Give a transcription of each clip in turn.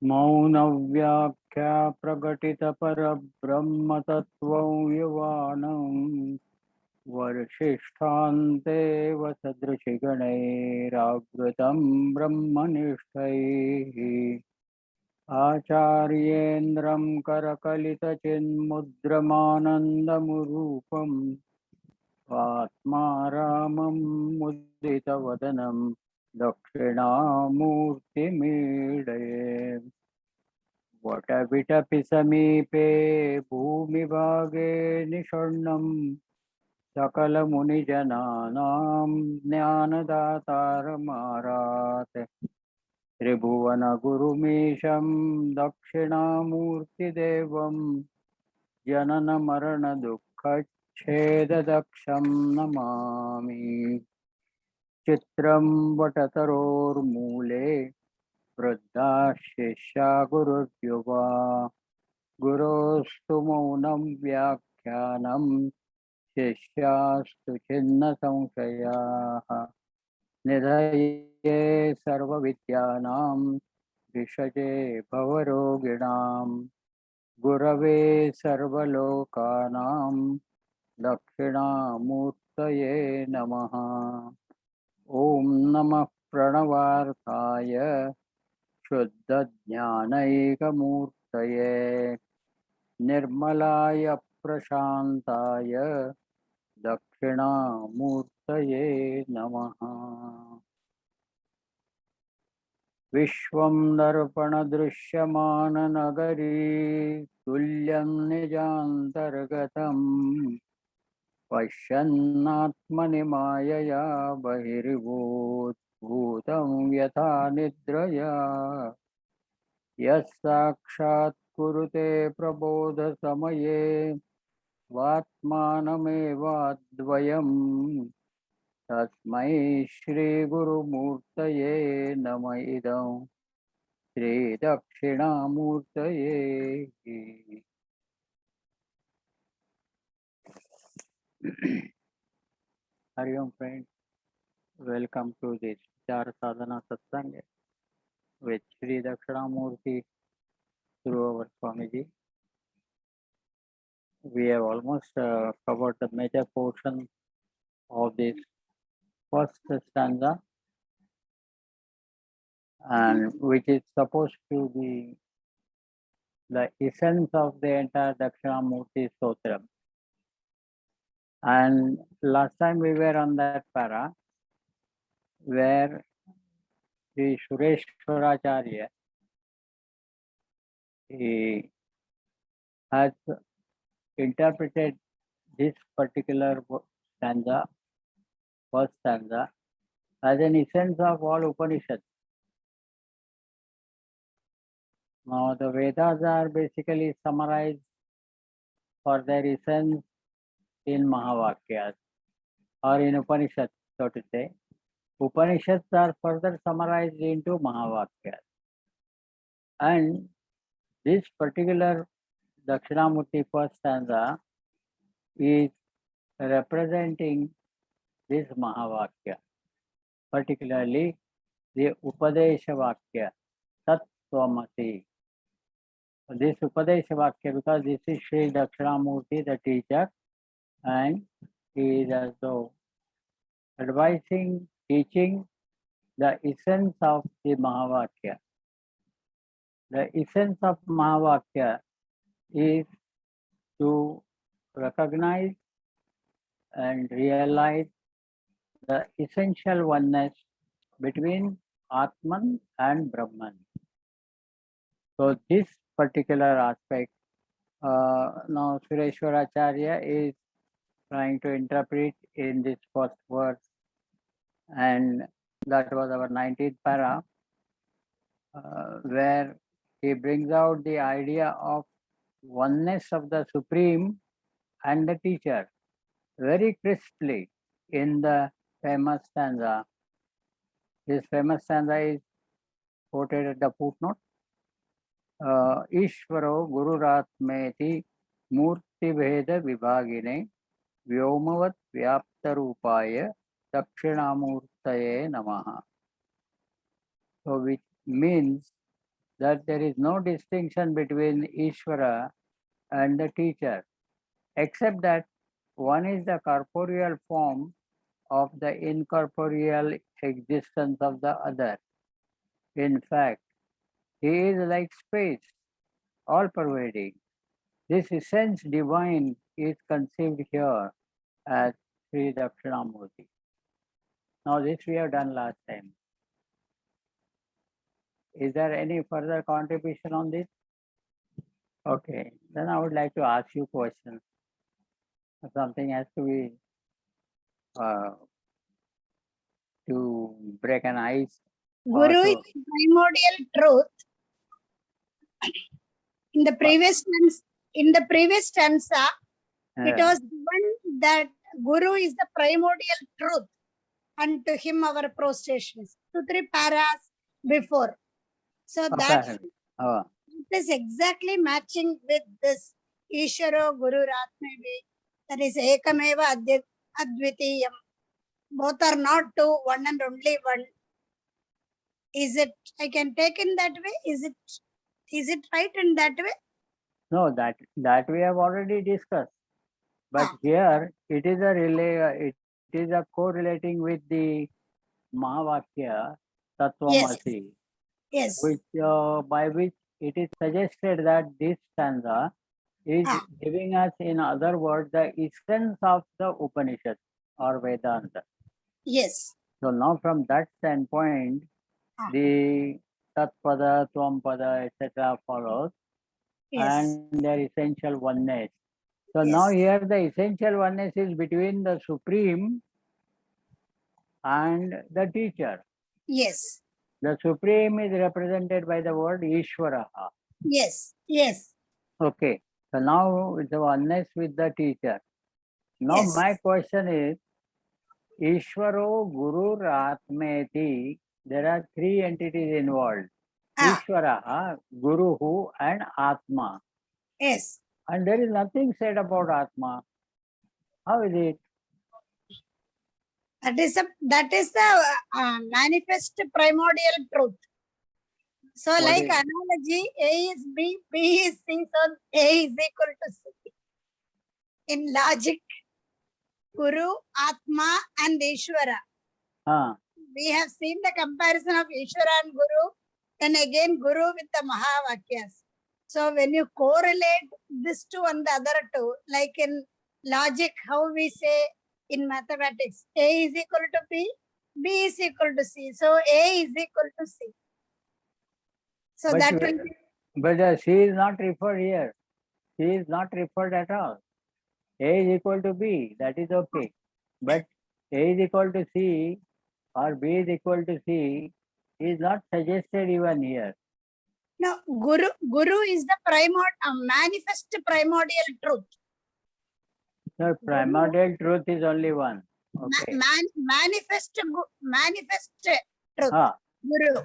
मौनव्याख्या प्रकटितपरब्रह्मतत्त्वं युवानं वर्षिष्ठान्तेव सदृशिगणैरावृतं ब्रह्मनिष्ठैः आचार्येन्द्रं करकलितचिन्मुद्रमानन्दमुरूपम् आत्मारामं मुदितवदनं दक्षिणामूर्तिमीडये वटविटपि समीपे भूमिभागे निषण्णं सकलमुनिजनानां ज्ञानदातारमारात् त्रिभुवनगुरुमीशं दक्षिणामूर्तिदेवं जननमरणदुःखच्छेददक्षं नमामि। चित्रं वटतरोर्मूले वृद्धा शिष्या गुरुर्युवा गुरोस्तु मौनं व्याख्यानं शिष्यास्तु छिन्न संशयाः निधये सर्वविद्यानां विषजे भवरोगिणां गुरवे सर्वलोकानां दक्षिणामूर्तये नमः। ॐ नमः प्रणवार्थाय शुद्धज्ञानैकमूर्तये निर्मलाय प्रशान्ताय दक्षिणामूर्तये नमः। विश्वं दर्पणदृश्यमाननगरी तुल्यं निजान्तर्गतम् पश्यन्नात्मनि मायया बहिर्भूतं यथा निद्रया यः साक्षात् कुरुते प्रबोधसमये स्वात्मानमेवाद्वयम् तस्मै श्रीगुरुमूर्तये नम इदं श्रीदक्षिणामूर्तये। Hari Om friends, welcome to this Char Sadhana Satsang with Sri Dakshinamurti through our Swamiji. We have almost covered the major portion of this first stanza, and which is supposed to be the essence of the entire Dakshinamurti Stotram. And last time we were on that para where Sri Sureshwaracharya, he has interpreted this particular stanza, first stanza, as an essence of all Upanishads. Now the Vedas are basically summarized for their essence in Mahavakyas or in Upanishads, so to say. Upanishads are further summarized into Mahavakyas. And this particular Dakshinamurti first stanza is representing this Mahavakya, particularly the Upadesha Vakya, Tat Swamasi. This Upadesha Vakya, because this is Sri Dakshinamurti, the teacher, and he is also advising, teaching the essence of the Mahavakya. The essence of Mahavakya is to recognize and realize the essential oneness between Atman and Brahman. So this particular aspect, now Sureshwaracharya is trying to interpret in this first verse, and that was our 19th para, where he brings out the idea of oneness of the Supreme and the teacher very crisply in the famous stanza. This famous stanza is quoted at the footnote. Ishvaro Gururatmeti Murti Veda Vibhagine Vyomavat Vyapta Rupaya Dakshinamurtaye Namaha. So which means that there is no distinction between Ishvara and the teacher, except that one is the corporeal form of the incorporeal existence of the other. In fact, he is like space, all pervading. This essence divine is conceived here as Sri Dakshinamurti. Now, this we have done last time. Is there any further contribution on this? Okay, then I would like to ask you questions. Something has to be to break an ice. Guru is Also, primordial truth. In the previous stanza, it was given that Guru is the primordial truth, and to him our prostration is 2-3 paras before. So that is exactly matching with this Ishvaro Guru Ratmevi, that is Ekameva Advitiyam. Both are not two, one and only one. Is it, I can take in that way? Is it right in that way? No, that we have already discussed. But here it is a correlating with the Mahavakya Tattvamasi. Yes. Which by which it is suggested that this stanza is giving us, in other words, the essence of the Upanishad or Vedanta. Yes. So now from that standpoint, the Tatpada, Twampada, etc. follows, and their essential oneness. So now here the essential oneness is between the Supreme and the teacher. Yes. The Supreme is represented by the word Ishvara. Yes. Yes. Okay. So now the oneness with the teacher. Now my question is, Ishvaro Guru Atmeti, there are three entities involved. Ishvara, Guru and Atma. Yes. And there is nothing said about Atma. How is it? That is the manifest primordial truth. So what like analogy, A is B, B is C, so A is equal to C. In logic, Guru, Atma and Ishvara. We have seen the comparison of Ishvara and Guru, and again Guru with the Mahavakyas. So when you correlate this two and the other two, like in logic, how we say in mathematics, A is equal to B, B is equal to C. So A is equal to C. So but that will be. But C is not referred here. C is not referred at all. A is equal to B, that is okay. But A is equal to C or B is equal to C is not suggested even here. No, Guru is the manifest primordial truth. So primordial truth is only one. Okay. Manifest truth. Guru.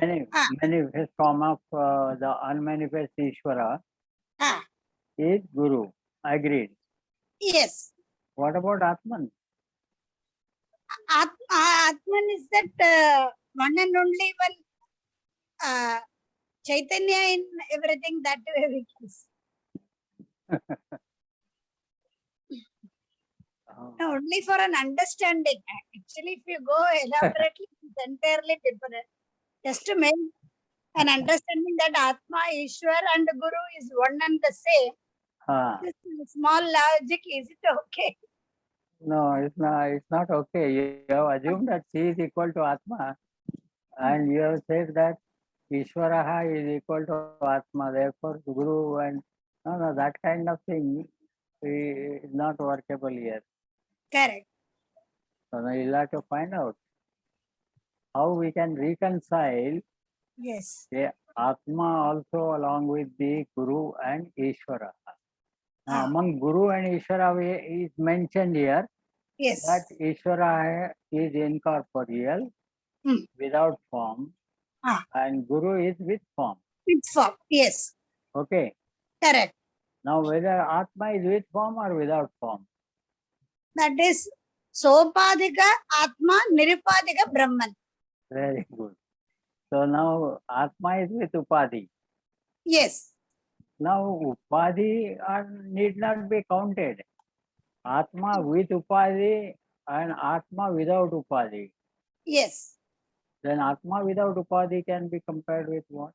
Manifest form of the unmanifest Ishvara is Guru. Agreed. Yes. What about Atman? Atman is that one and only one Chaitanya in everything, that way we can see. No, only for an understanding. Actually, if you go elaborately, it's entirely different. Just to make an understanding that Atma, Ishwar and Guru is one and the same. This small logic, is it okay? No, it's not okay. You have assumed that C is equal to Atma, and you have said that Ishvaraha is equal to Atma, therefore Guru, and no, that kind of thing is not workable here. Correct. So now you'll have to find out how we can reconcile the Atma also along with the Guru and Ishvara. Now, among Guru and Ishvara is mentioned here that Ishvara is incorporeal, without form, and Guru is with form. With form, yes. Okay. Correct. Now, whether Atma is with form or without form? That is Sopadika Atma Nirupadika Brahman. Very good. So now Atma is with Upadhi. Yes. Now, Upadhi need not be counted. Atma with Upadhi and Atma without Upadhi. Yes. Then Atma without Upadhi can be compared with what?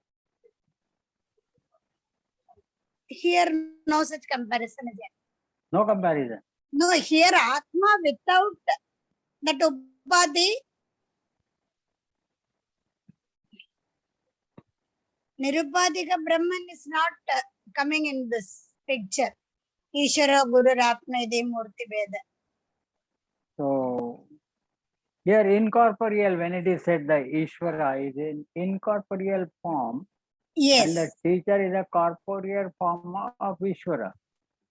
Here, no such comparison is there. No comparison. No, here Atma without that Upadhi, Nirupadhika Brahman is not coming in this picture. Ishvara Guru Atma Ide Murti Veda. So here incorporeal, when it is said the Ishvara is in incorporeal form, and the Yes, teacher is a corporeal form of Ishvara.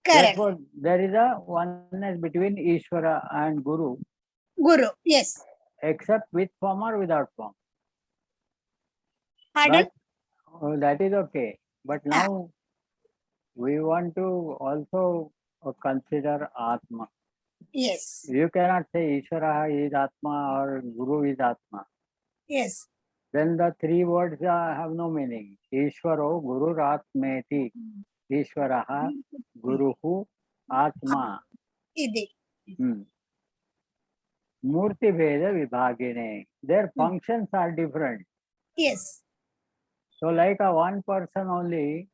correct. Therefore, there is a oneness between Ishvara and Guru, Guru, yes. except with form or without form. Pardon? But that is okay. But now we want to also consider Atma. Yes, You cannot say Ishvara is Atma or Guru is Atma. yes. Then the three words have no meaning. Ishvaro Guru Atmeti. Ishvaraha Guruhu Atma. Ide. Murti Veda Vibhagine. Their functions are different. Yes, So like a one person only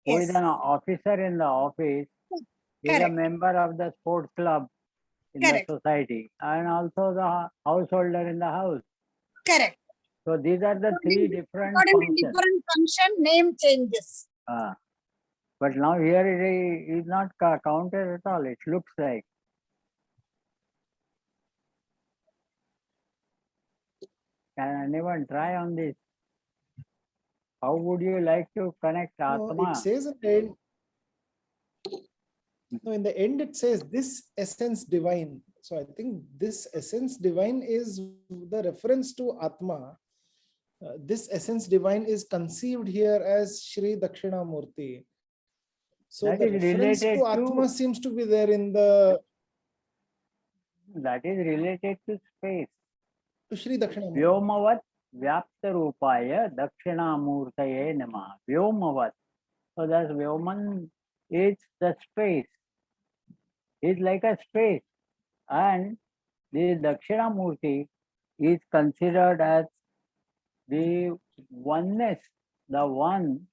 who is yes. an officer in the office, is a Correct. member of the sports club in Correct. the society, and also the householder in the house. Correct. So these are the three different According to functions. different function, name changes. But now here it is not counted at all. It looks like. Can anyone try on this? How would you like to connect No, Atma? it says at the end. No, in the end it says this essence divine. So I think this essence divine is the reference to Atma. This essence divine is conceived here as Shri Dakshinamurti. So That the is reference related to Atma to- seems to be there in the That is related to space. to Shri Dakshinamurti. Vyomavat Vyapta Rupaya Dakshinamurtaye Nama. Vyomavat. So that Vyoman is the space. It's like a space. And the Dakshinamurti is considered as the oneness, the one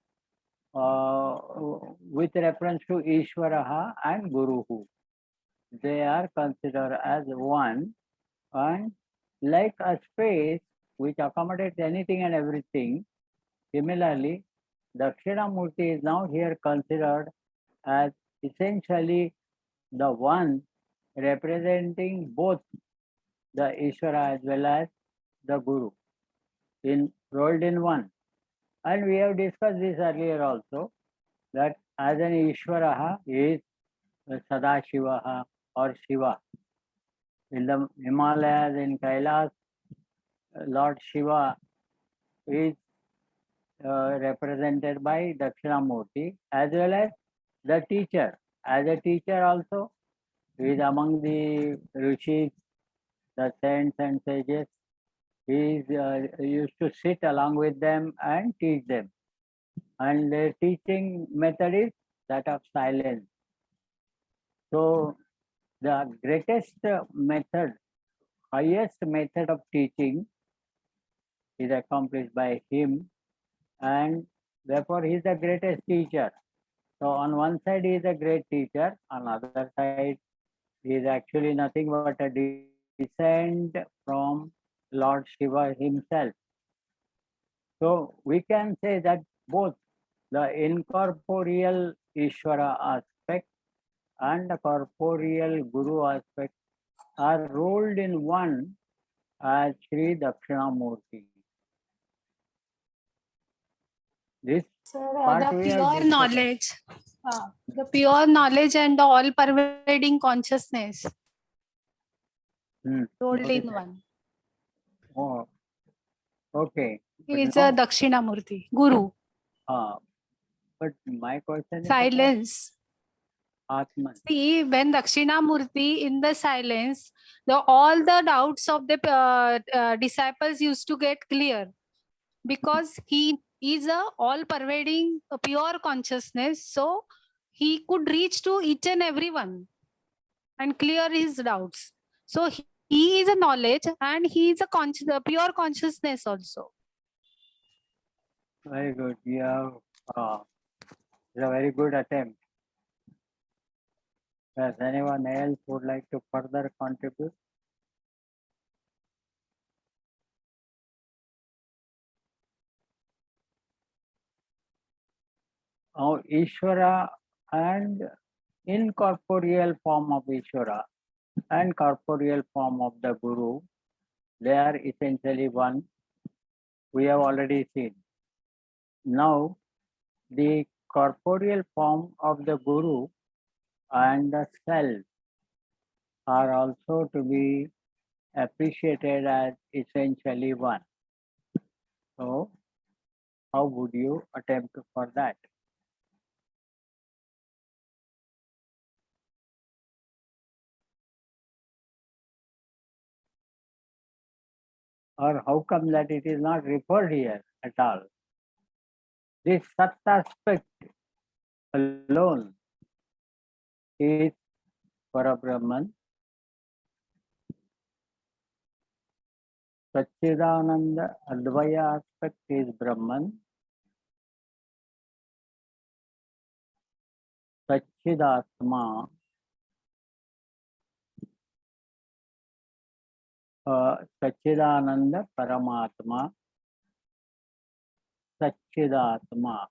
with reference to Ishvaraha and Guruhu. They are considered as one, and like a space which accommodates anything and everything, similarly, Dakshinamurti is now here considered as essentially the one representing both the Ishvara as well as the Guru rolled in one. And we have discussed this earlier also, that as an Ishvaraha is Sadashivaha or Shiva. In the Himalayas, in Kailas, Lord Shiva is represented by Dakshinamurti as well as the teacher. As a teacher also, he is among the rishis, the saints and sages. He is used to sit along with them and teach them. And their teaching method is that of silence. So the greatest method, highest method of teaching is accomplished by him, and therefore he is the greatest teacher. So on one side he is a great teacher, on the other side he is actually nothing but a descent from Lord Shiva himself. So we can say that both the incorporeal Ishvara aspect and the corporeal Guru aspect are rolled in one as Sri Dakshinamurti. This Sir, part the we have pure discussed. knowledge, the pure knowledge and the all pervading consciousness rolled Okay. in one. Oh, okay. But Is now- a Dakshinamurti, Guru. But my question is Silence. about Atman. See, when Dakshinamurti in the silence, all the doubts of the disciples used to get clear because he is a all pervading pure consciousness. So he could reach to each and everyone and clear his doubts. So he is a knowledge and he is a pure consciousness also. Very good. You have it's a very good attempt. Does anyone else would like to further contribute? Now, Ishvara and incorporeal form of Ishvara and corporeal form of the Guru, they are essentially one. We have already seen. Now, the corporeal form of the Guru and the self are also to be appreciated as essentially one. So, how would you attempt for that? Or how come that it is not referred here at all? This Sat aspect alone is Parabrahman. Satchidananda Advaya aspect is Brahman. Satchidatma, Satchidananda Paramatma, Satchidatma.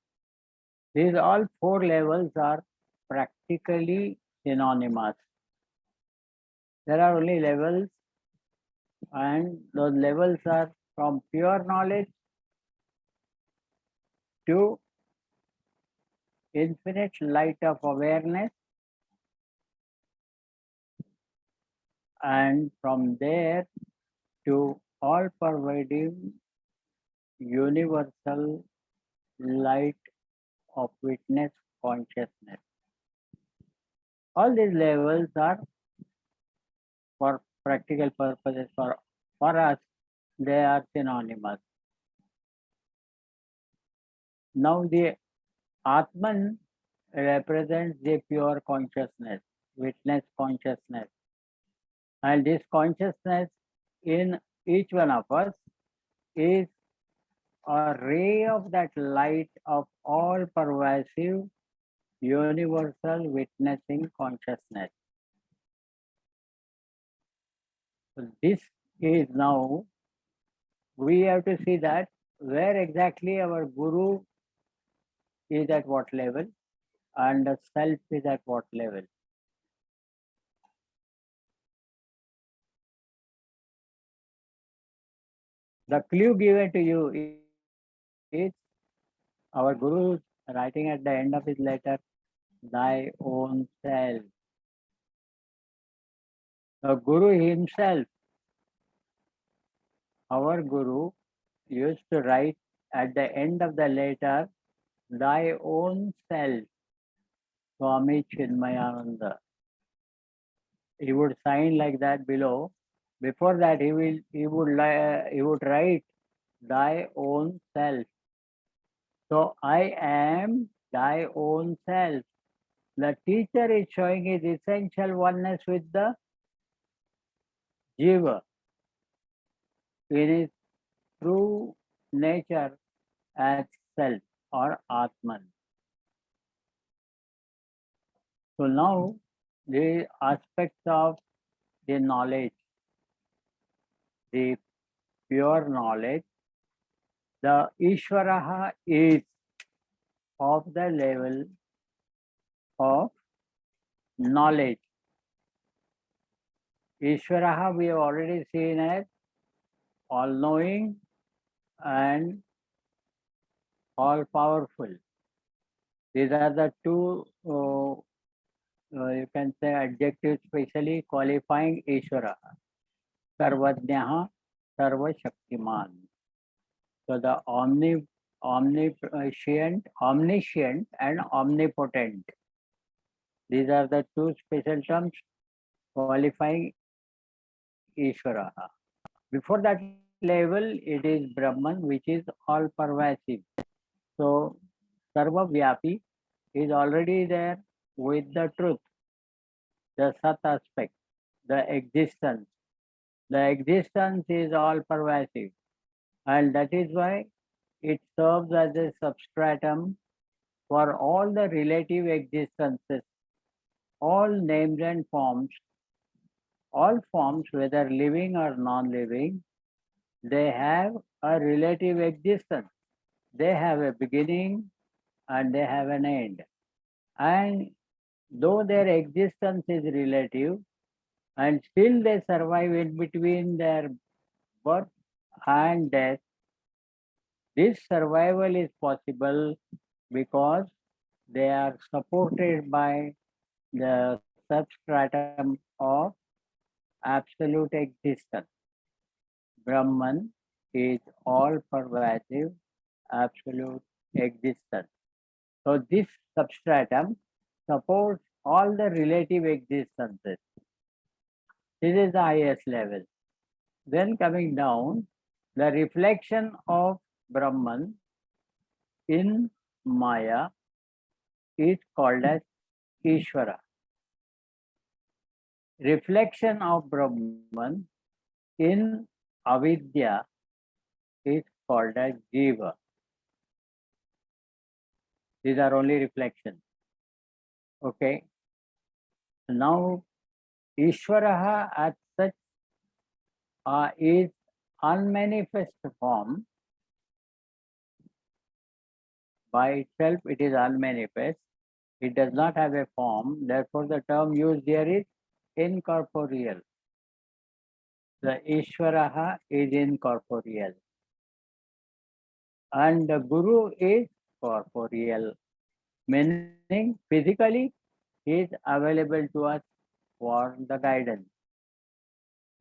These all four levels are practically synonymous. There are only levels, and those levels are from pure knowledge to infinite light of awareness, and from there to all pervading universal light of witness consciousness. All these levels are, for practical purposes, for us, they are synonymous. Now the Atman represents the pure consciousness, witness consciousness. And this consciousness in each one of us is a ray of that light of all pervasive universal witnessing consciousness. So this is now, we have to see that where exactly our Guru is at what level and the self is at what level. The clue given to you is our Guru writing at the end of his letter, thy own self. The Guru himself, our Guru, used to write at the end of the letter, thy own self, Swami Chinmayananda. He would sign like that below. Before that, he would write thy own self. So I am thy own self. The teacher is showing his essential oneness with the Jiva in his true nature as self or Atman. So now the aspects of the knowledge, the pure knowledge, the Ishvaraha is of the level of knowledge. Ishvaraha we have already seen as all-knowing and all-powerful. These are the two, you can say, adjectives specially qualifying Ishvara. Sarvajnaha, Sarvashaktiman. So the omniscient and omnipotent. These are the two special terms qualifying Ishvara. Before that level, it is Brahman, which is all pervasive. So Sarva Vyapi is already there with the truth, the Sat aspect, the existence. The existence is all pervasive, and that is why it serves as a substratum for all the relative existences, all names and forms, all forms, whether living or non-living, they have a relative existence. They have a beginning and they have an end. And though their existence is relative, and still they survive in between their birth and death, this survival is possible because they are supported by the substratum of absolute existence. Brahman is all pervasive, absolute existence. So this substratum supports all the relative existences. This is the highest level. Then coming down, the reflection of Brahman in Maya is called as Ishvara. Reflection of Brahman in Avidya is called as Jiva. These are only reflections. Okay. Now, Ishvaraha as such is unmanifest form. By itself, it is unmanifest. It does not have a form. Therefore, the term used here is incorporeal. The Ishvaraha is incorporeal. And the Guru is corporeal, meaning physically he is available to us for the guidance.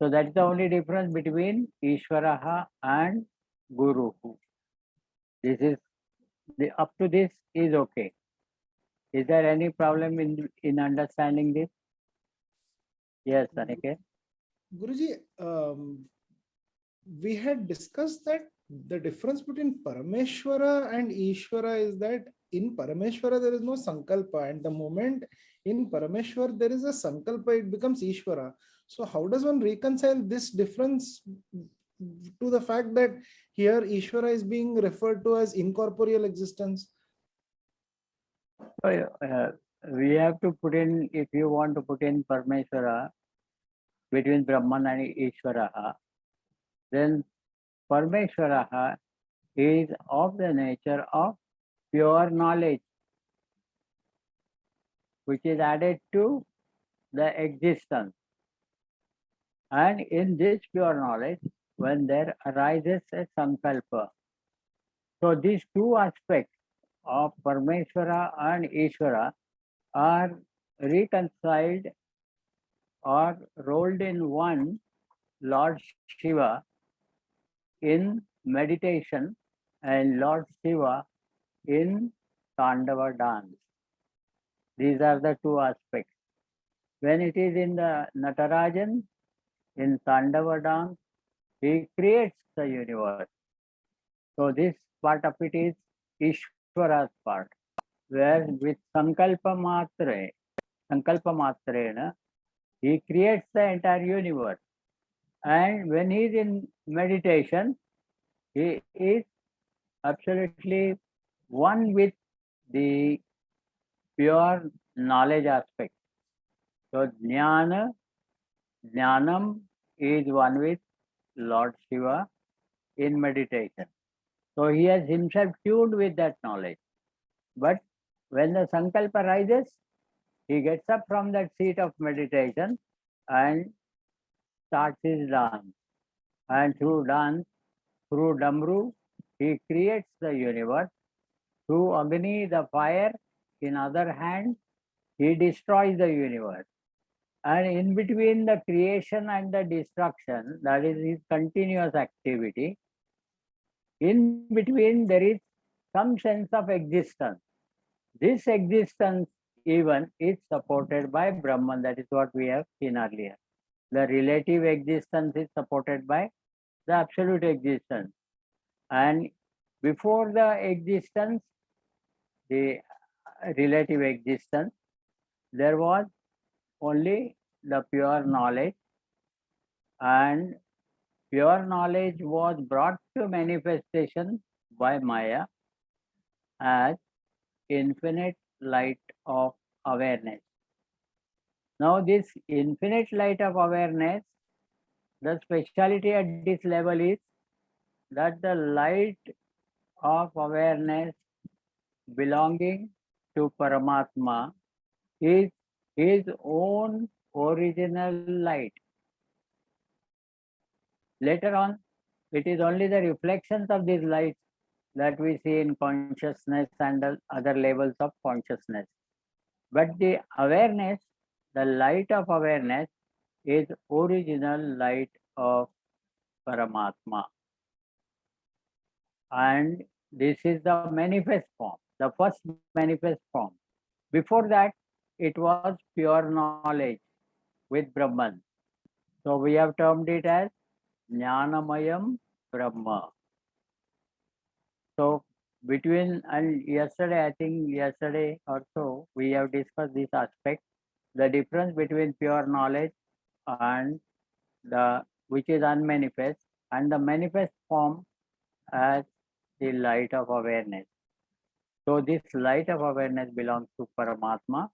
So that's the only difference between Ishvaraha and Guru. This is up to this is okay. Is there any problem in understanding this? Yes, Aniket. Guruji, we had discussed that the difference between Parameshwara and Ishvara is that in Parameshwara there is no Sankalpa, and the moment in Parameshwar there is a Sankalpa, it becomes Ishvara. So how does one reconcile this difference to the fact that here Ishvara is being referred to as incorporeal existence? So, we have to put in, if you want to put in Parameshwara between Brahman and Ishvaraha, then Parameshwaraha is of the nature of pure knowledge, which is added to the existence. And in this pure knowledge, when there arises a Sankalpa, so these two aspects of Parameshwara and Ishvara are reconciled or rolled in one Lord Shiva in meditation and Lord Shiva in Tandava dance. These are the two aspects. When it is in the Natarajan, in Tandava dance, he creates the universe. So this part of it is Ishvara's part, where with Sankalpa Matrena, he creates the entire universe. And when he is in meditation, he is absolutely one with the pure knowledge aspect. So Jnanam is one with Lord Shiva in meditation. So he has himself tuned with that knowledge. But when the Sankalpa rises, he gets up from that seat of meditation and starts his dance. And through dance, through Damru, he creates the universe. Through Agni, the fire, in other hand, he destroys the universe. And in between the creation and the destruction, that is his continuous activity, in between there is some sense of existence. This existence even is supported by Brahman. That is what we have seen earlier. The relative existence is supported by the absolute existence. And Before the existence, the relative existence, there was only the pure knowledge, and pure knowledge was brought to manifestation by Maya as infinite light of awareness. Now, this infinite light of awareness, the speciality at this level is that the light of awareness belonging to Paramatma is his own original light. Later on, it is only the reflections of these lights that we see in consciousness and the other levels of consciousness. But the awareness, the light of awareness, is original light of Paramatma. And this is the manifest form, the first manifest form. Before that, it was pure knowledge with Brahman. So we have termed it as Jnanamayam Brahma. So between, and yesterday, I think yesterday or so, we have discussed this aspect, the difference between pure knowledge and the which is unmanifest, and the manifest form as the light of awareness. So this light of awareness belongs to Paramatma.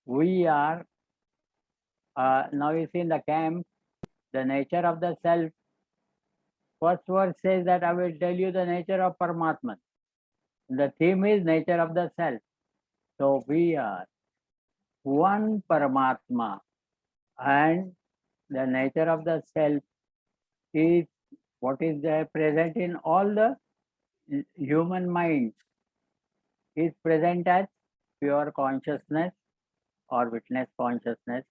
We are, now you see in the camp, the nature of the self. First verse says that I will tell you the nature of Paramatma. The theme is nature of the self. So we are one Paramatma, and the nature of the self is what is there present in all the human minds, is present as pure consciousness or witness consciousness.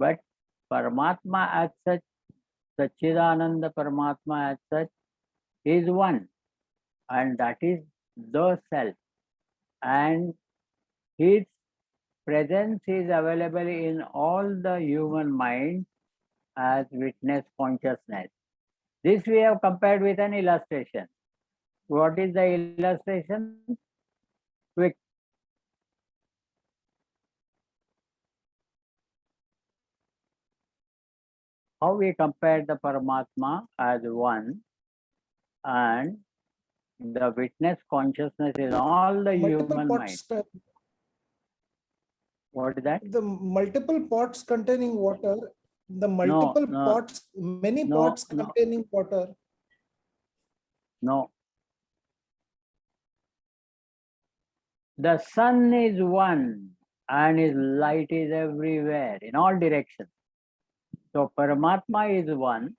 But Paramatma as such, Satchidananda Paramatma as such, is one, and that is the self. And his presence is available in all the human minds as witness consciousness. This we have compared with an illustration. What is the illustration? Quick. How we compare the Paramatma as one, and the witness consciousness in all the Multiple human minds. pots, What is that? the multiple pots containing water, the multiple no. pots, many No, pots no. containing water. No. The sun is one, and his light is everywhere in all directions. So Paramatma is one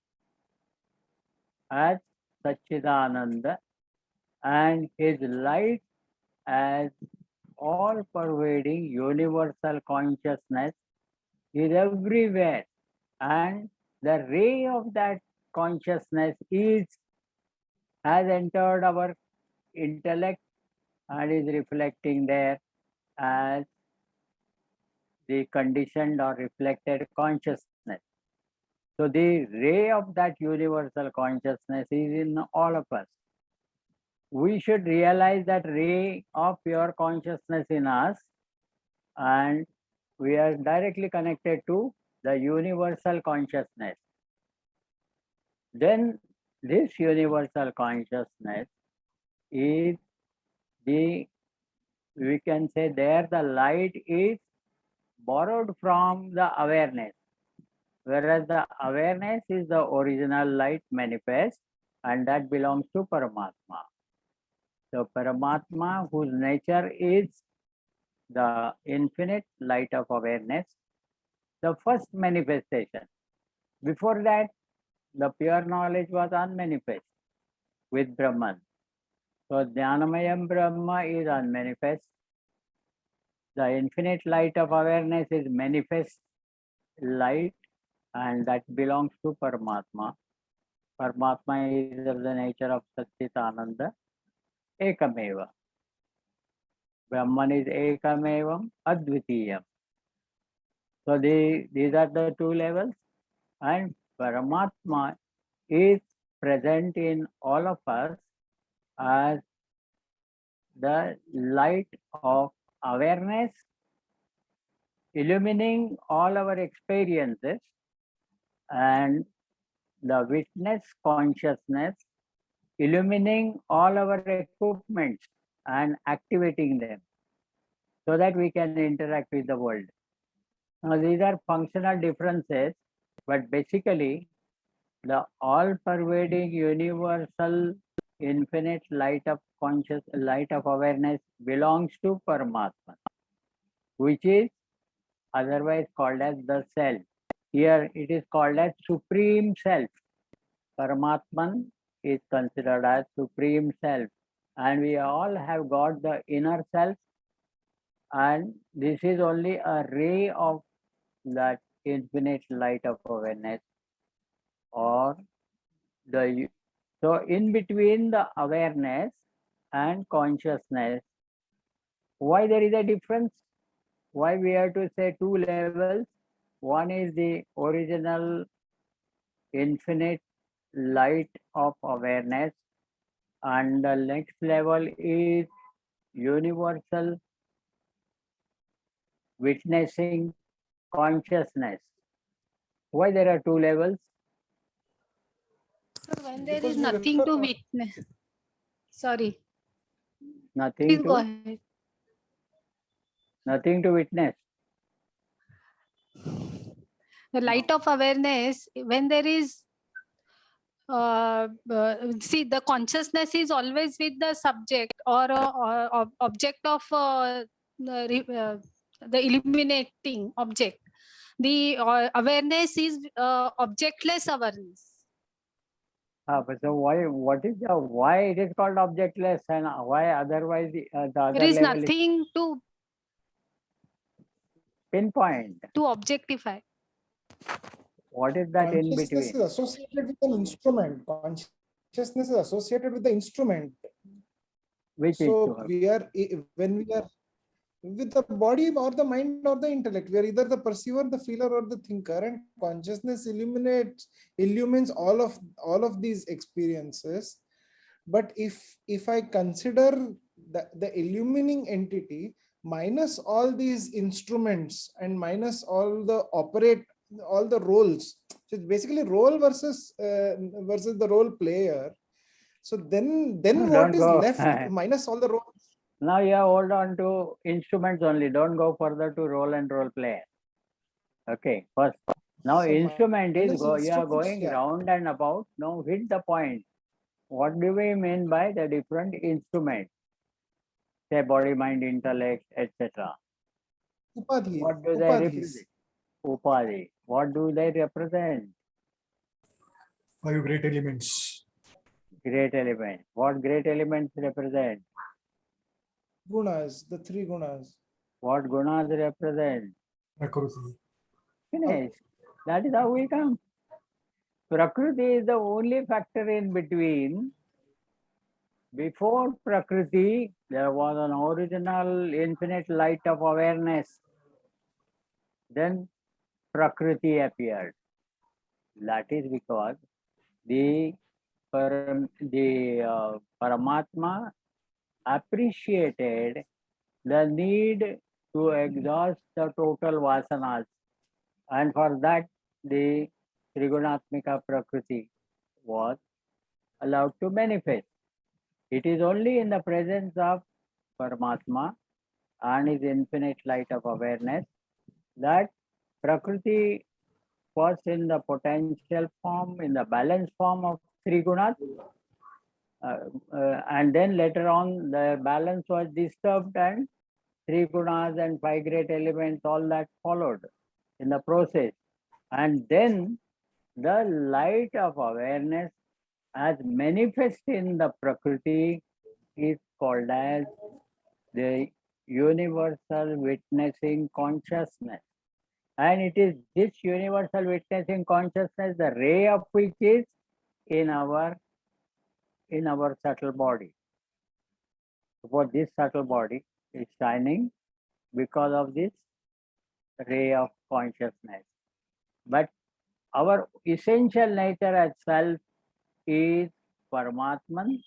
as Satchidananda, and his light as all pervading universal consciousness is everywhere, and the ray of that consciousness has entered our intellect and is reflecting there as the conditioned or reflected consciousness. So the ray of that universal consciousness is in all of us. We should realize that ray of pure consciousness in us, and we are directly connected to the universal consciousness. Then this universal consciousness is the, we can say there the light is borrowed from the awareness, whereas the awareness is the original light manifest, and that belongs to Paramatma. So Paramatma, whose nature is the infinite light of awareness, the first manifestation. Before that, the pure knowledge was unmanifest with Brahman. So Jnanamayam Brahma is unmanifest. The infinite light of awareness is manifest light, and that belongs to Paramatma. Paramatma is of the nature of Satchitananda, Ekameva. Brahman is Ekamevam, Advitiyam. So these are the two levels, and Paramatma is present in all of us as the light of awareness, illumining all our experiences, and the witness consciousness, illumining all our equipments and activating them so that we can interact with the world. Now, these are functional differences, but basically, the all-pervading, universal, infinite light of light of awareness belongs to Paramatma, which is otherwise called as the self. Here it is called as supreme self. Paramatman is considered as supreme self, and we all have got the inner self, and this is only a ray of that infinite light of awareness, or the so in between the awareness and consciousness, why there is a difference? Why we have to say two levels? One is the original infinite light of awareness, and the next level is universal witnessing consciousness. Why there are two levels? So when there Because is we nothing refer to on- witness, sorry, Nothing please go to ahead. nothing to witness. The light of awareness, when there is, see, the consciousness is always with the subject or object of the illuminating object. The awareness is objectless awareness. But so why? What is the why it is called objectless, and why otherwise the other There is level is nothing to pinpoint? objectify. What is that in consciousness between? is associated with an instrument. Consciousness is associated with the instrument. Which So instrument? we are when we are with the body or the mind or the intellect, we are either the perceiver, the feeler, or the thinker, and consciousness illumines all of these experiences. But if I consider the illumining entity minus all these instruments and minus all the roles, so it's basically role versus the role player. So then No, what don't is go. left minus all the roles? Now you have hold on to instruments only. Don't go further to role and role play. Okay, first. Now So instrument is minus go. You are instruments, going yeah. round and about. Now hit the point. What do we mean by the different instruments? Say body, mind, intellect, etc. Upadhi, What do they upadhis. represent? Upadhi. What do they represent? 5 great elements. Great elements. What great elements represent? Gunas, the three gunas. What gunas represent? Prakriti. Finish. That is how we come. Prakriti is the only factor in between. Before Prakriti, there was an original infinite light of awareness. Then Prakriti appeared. That is because the Paramatma appreciated the need to exhaust the total vasanas, and for that the Trigunatmika Prakriti was allowed to manifest. It is only in the presence of Paramatma and his infinite light of awareness that Prakriti was in the potential form, in the balanced form of three gunas, and then later on the balance was disturbed and three gunas and 5 great elements, all that followed in the process. And then the light of awareness as manifest in the Prakriti is called as the universal witnessing consciousness. And it is this universal witnessing consciousness, the ray of which is in our subtle body. Suppose this subtle body is shining because of this ray of consciousness. But our essential nature as self is Paramatman,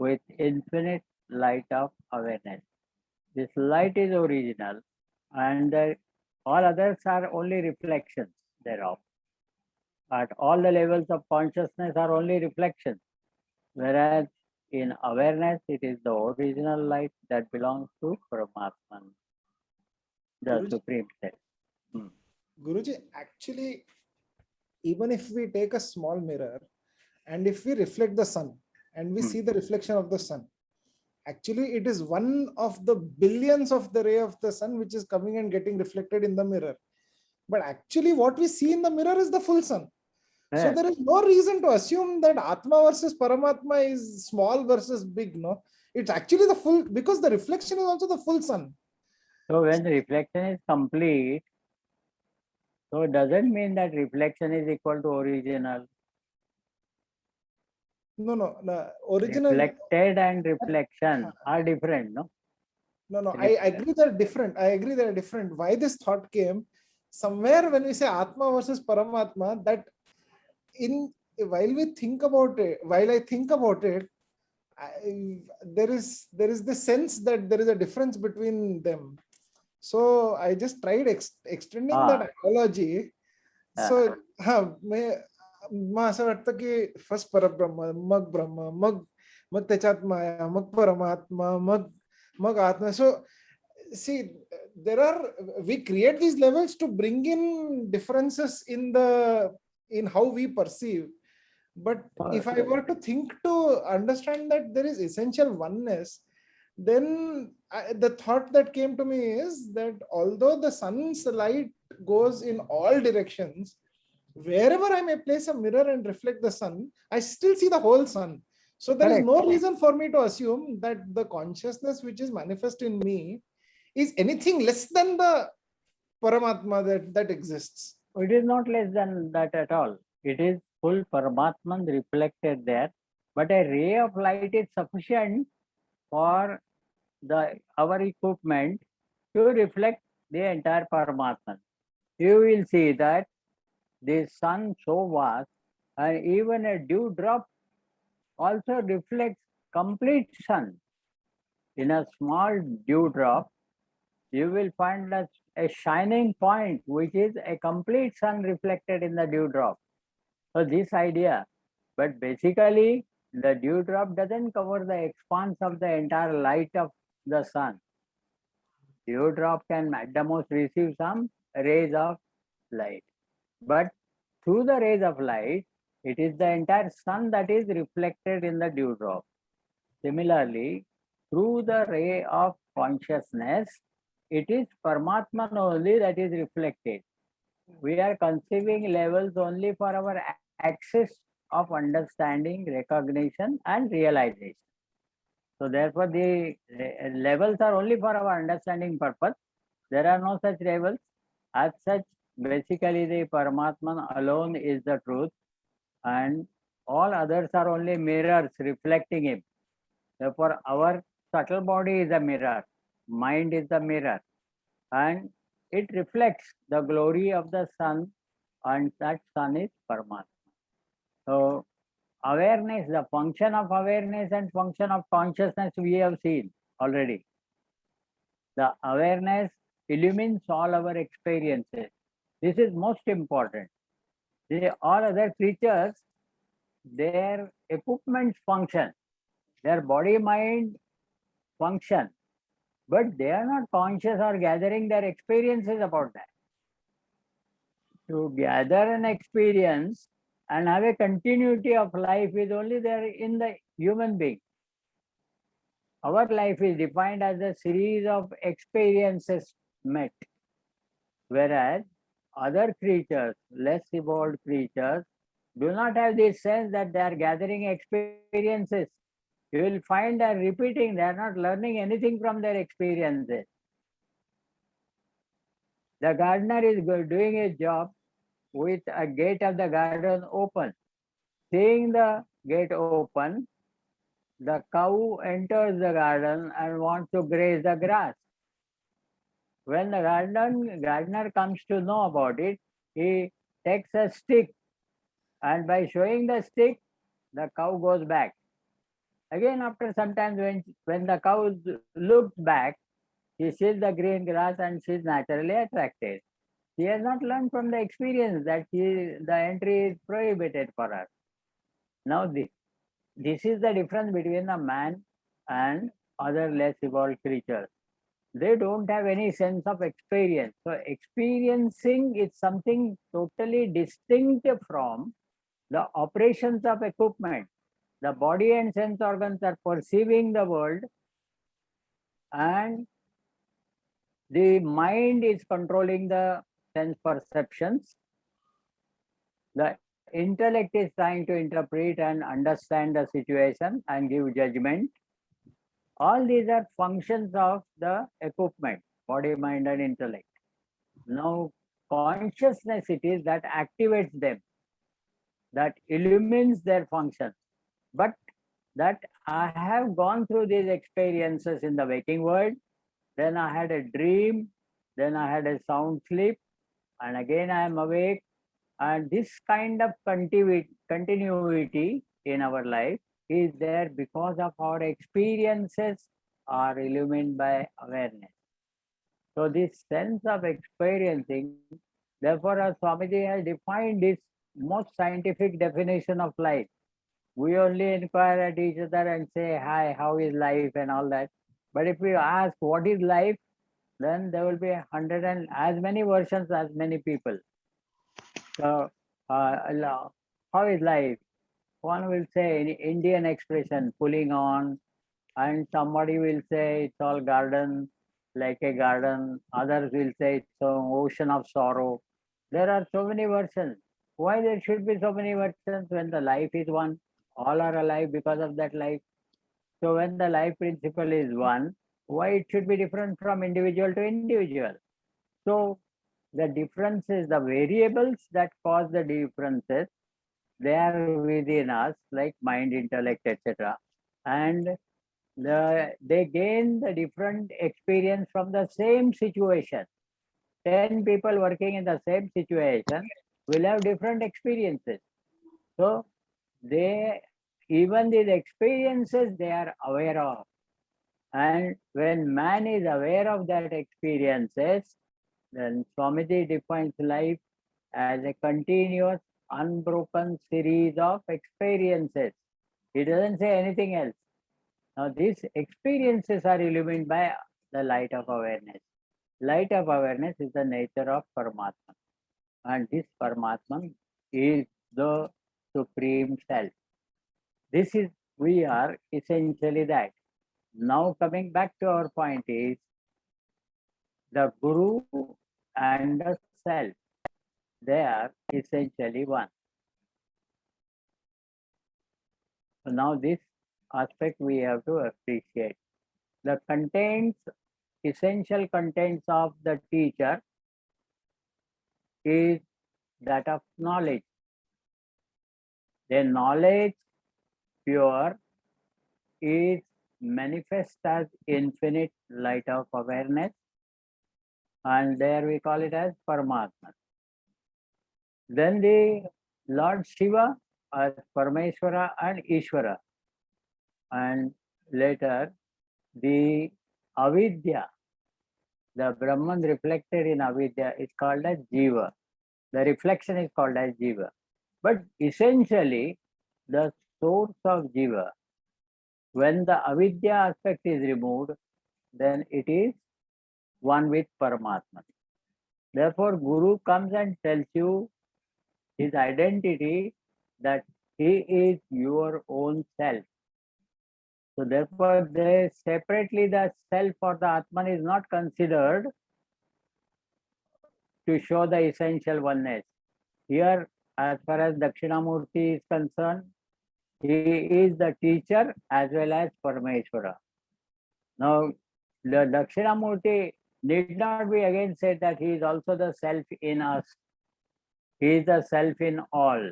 with infinite light of awareness. This light is original, and all others are only reflections thereof. At all the levels of consciousness are only reflections, whereas in awareness, it is the original light that belongs to Paramatman, the Guruji, Supreme Self. Guruji, actually, even if we take a small mirror and if we reflect the sun and we Hmm. see the reflection of the sun, actually it is one of the billions of the ray of the sun which is coming and getting reflected in the mirror. But actually, what we see in the mirror is the full sun. So Yes. there is no reason to assume that Atma versus Paramatma is small versus big. No, it's actually the full, because the reflection is also the full sun. So when the reflection is complete, so it doesn't mean that reflection is equal to original. No. Original. Reflected and reflection are different, no? No. I agree they're different. I agree they're different. Why this thought came? Somewhere when we say Atma versus Paramatma, that in while we think about it, while I think about it, there is the sense that there is a difference between them. So I just tried extending that analogy. So मग असं वाटतं की first परब्रह्म मग ब्रह्म मग त्याच्यात माया मग परमात्मा मग आत्मा. So see, we create these levels to bring in differences in how we perceive. But if I were to think to understand that there is essential oneness, then the thought that came to me is that although the sun's light goes in all directions, wherever I may place a mirror and reflect the sun, I still see the whole sun. So there is no reason for me to assume that the consciousness which is manifest in me is anything less than the Paramatma that exists. It is not less than that at all. It is full Paramatman reflected there, but a ray of light is sufficient for our equipment to reflect the entire Paramatman. You will see that the sun so vast, and even a dewdrop also reflects complete sun. In a small dewdrop, you will find a shining point, which is a complete sun reflected in the dewdrop. So this idea, but basically the dewdrop doesn't cover the expanse of the entire light of the sun. Dewdrop can at the most receive some rays of light. But through the rays of light, it is the entire sun that is reflected in the dewdrop. Similarly, through the ray of consciousness, it is Paramatman only that is reflected. We are conceiving levels only for our access of understanding, recognition, and realization. So therefore, the levels are only for our understanding purpose. There are no such levels. As such, basically the Paramatman alone is the truth, and all others are only mirrors reflecting him. Therefore, our subtle body is a mirror, mind is the mirror, and it reflects the glory of the sun, and that sun is Paramatma. So, awareness, the function of awareness and function of consciousness we have seen already. The awareness illumines all our experiences. This is most important. All other creatures, their equipments function, their body mind function, but they are not conscious or gathering their experiences about that. To gather an experience and have a continuity of life is only there in the human being. Our life is defined as a series of experiences met, whereas other creatures, less evolved creatures, do not have this sense that they are gathering experiences. You will find they are repeating, they are not learning anything from their experiences. The gardener is doing a job with a gate of the garden open. Seeing the gate open, the cow enters the garden and wants to graze the grass. When the gardener comes to know about it, he takes a stick, and by showing the stick, the cow goes back. Again, after some time, when the cow looks back, she sees the green grass and she is naturally attracted. She has not learned from the experience that the entry is prohibited for her. Now, this is the difference between a man and other less evolved creatures. They don't have any sense of experience. So experiencing is something totally distinct from the operations of equipment. The body and sense organs are perceiving the world, and the mind is controlling the sense perceptions. The intellect is trying to interpret and understand the situation and give judgment. All these are functions of the equipment, body, mind, and intellect. Now, consciousness it is that activates them, that illumines their functions. But that I have gone through these experiences in the waking world, then I had a dream, then I had a sound sleep, and again I am awake. And this kind of continuity in our life is there because of our experiences are illumined by awareness. So this sense of experiencing, therefore, as Swamiji has defined this most scientific definition of life. We only inquire at each other and say, hi, how is life and all that. But if we ask what is life, then there will be 100 and as many versions as many people. So, how is life? One will say in Indian expression, pulling on, and somebody will say it's all garden, like a garden. Others will say it's an ocean of sorrow. There are so many versions. Why there should be so many versions when the life is one? All are alive because of that life. So when the life principle is one, why it should be different from individual to individual? So the differences, the variables that cause the differences, they are within us, like mind, intellect, etc. And they gain the different experience from the same situation. 10 people working in the same situation will have different experiences. So even these experiences they are aware of. And when man is aware of that experiences, then Swamiji defines life as a continuous, unbroken series of experiences. He doesn't say anything else. Now, these experiences are illumined by the light of awareness. Light of awareness is the nature of Paramatman. And this Paramatman is the Supreme Self. We are essentially that. Now, coming back to our point is the Guru and the Self. They are essentially one. So now this aspect we have to appreciate. The essential contents of the teacher is that of knowledge. The knowledge pure is manifest as infinite light of awareness, and there we call it as Paramatma. Then the Lord Shiva as Parameshwara and Ishvara, and later the Avidya, the Brahman reflected in Avidya is called as Jiva. The reflection is called as Jiva. But essentially, the source of Jiva, when the Avidya aspect is removed, then it is one with Paramatma. Therefore, Guru comes and tells you his identity, that he is your own self. So therefore, separately the self or the Atman is not considered to show the essential oneness. Here, as far as Dakshinamurti is concerned, he is the teacher as well as Parameshwara. Now, the Dakshinamurti need not be again said that he is also the self in us. He is the self in all.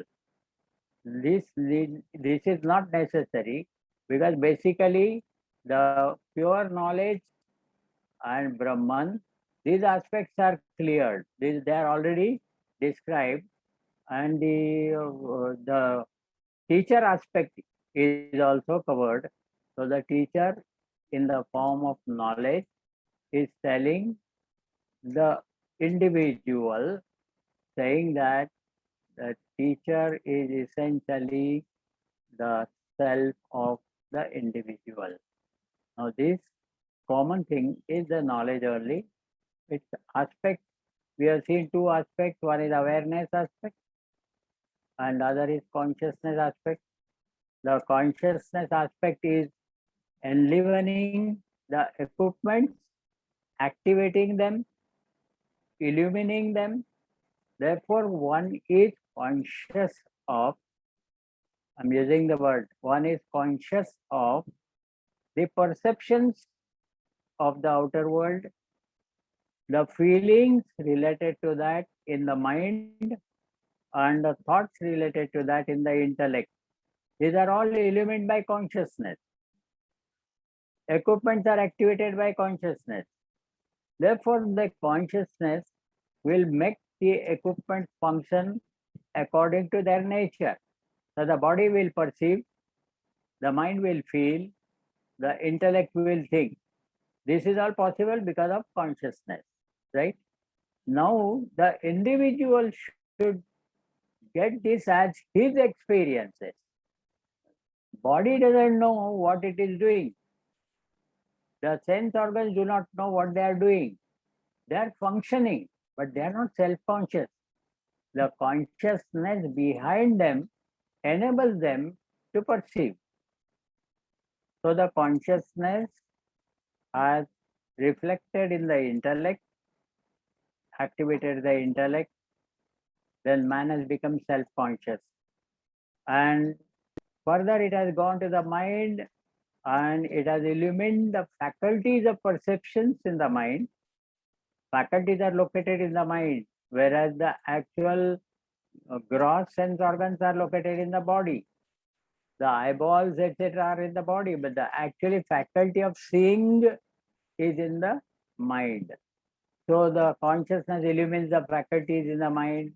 This is not necessary, because basically the pure knowledge and Brahman, these aspects are cleared. They are already described, and the teacher aspect is also covered. So the teacher in the form of knowledge is telling the individual, saying that the teacher is essentially the self of the individual. Now this common thing is the knowledge only. Its aspect, we have seen two aspects. One is awareness aspect and other is consciousness aspect. The consciousness aspect is enlivening the equipments, activating them, illumining them. Therefore, one is conscious of, I'm using the word, one is conscious of the perceptions of the outer world, the feelings related to that in the mind, and the thoughts related to that in the intellect. These are all illumined by consciousness. Equipments are activated by consciousness. Therefore, the consciousness will make the equipment function according to their nature. So the body will perceive, the mind will feel, the intellect will think. This is all possible because of consciousness, right? Now, the individual should get this as his experiences. Body doesn't know what it is doing. The sense organs do not know what they are doing. They are functioning, but they are not self-conscious. The consciousness behind them enables them to perceive. So the consciousness has reflected in the intellect, activated the intellect, then man has become self-conscious. And further it has gone to the mind and it has illumined the faculties of perceptions in the mind. Faculties are located in the mind, whereas the actual gross sense organs are located in the body. The eyeballs, etc., are in the body, but the actually faculty of seeing is in the mind. So the consciousness illumines the faculties in the mind,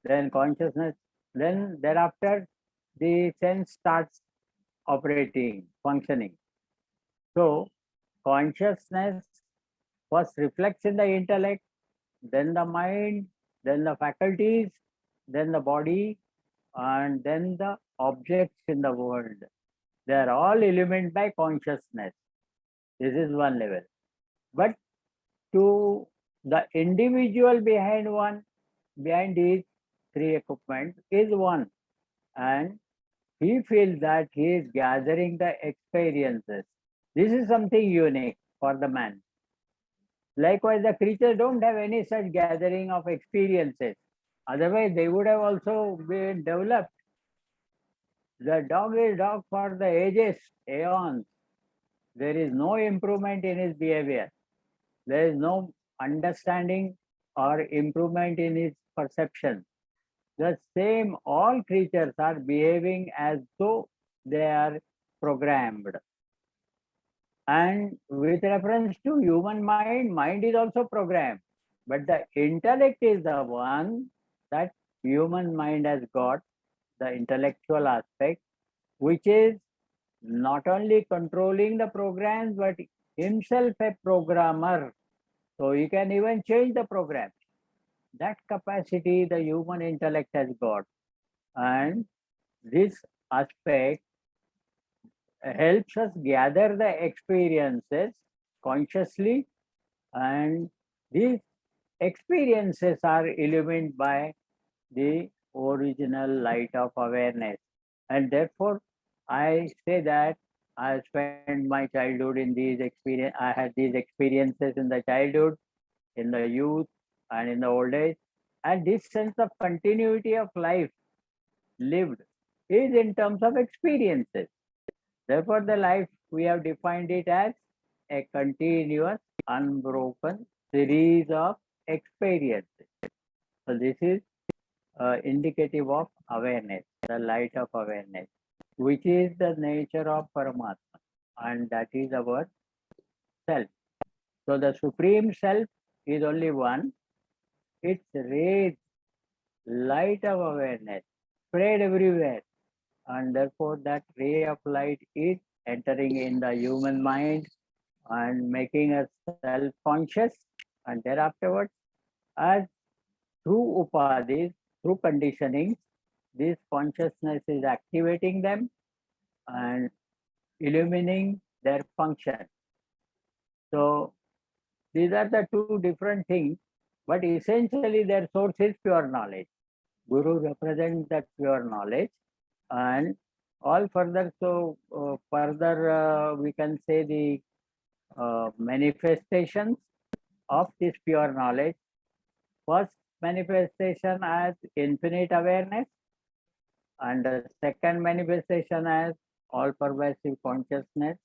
then consciousness, then thereafter the sense starts operating, functioning. So consciousness first reflects in the intellect, then the mind, then the faculties, then the body, and then the objects in the world. They are all illumined by consciousness. This is one level. But to the individual behind these three equipment is one. And he feels that he is gathering the experiences. This is something unique for the man. Likewise, the creatures don't have any such gathering of experiences. Otherwise, they would have also been developed. The dog is dog for the ages, aeons. There is no improvement in his behavior. There is no understanding or improvement in his perception. The same, all creatures are behaving as though they are programmed. And with reference to human mind, mind is also programmed. But the intellect is the one that human mind has got, the intellectual aspect, which is not only controlling the programs, but himself a programmer. So he can even change the program. That capacity the human intellect has got. And this aspect helps us gather the experiences consciously, and these experiences are illumined by the original light of awareness. And therefore, I say that I spent my childhood in these experience. I had these experiences in the childhood, in the youth, and in the old age. And this sense of continuity of life lived is in terms of experiences. Therefore, the life, we have defined it as a continuous, unbroken series of experiences. So this is indicative of awareness, the light of awareness, which is the nature of Paramatma, and that is our self. So the Supreme Self is only one. Its rays, light of awareness, spread everywhere, and therefore that ray of light is entering in the human mind and making us self-conscious, and thereafterwards, as through upadhis, through conditioning, this consciousness is activating them and illumining their function. So these are the two different things, but essentially their source is pure knowledge. Guru represents that pure knowledge, and all further, we can say the manifestations of this pure knowledge. First manifestation as infinite awareness, and the second manifestation as all pervasive consciousness.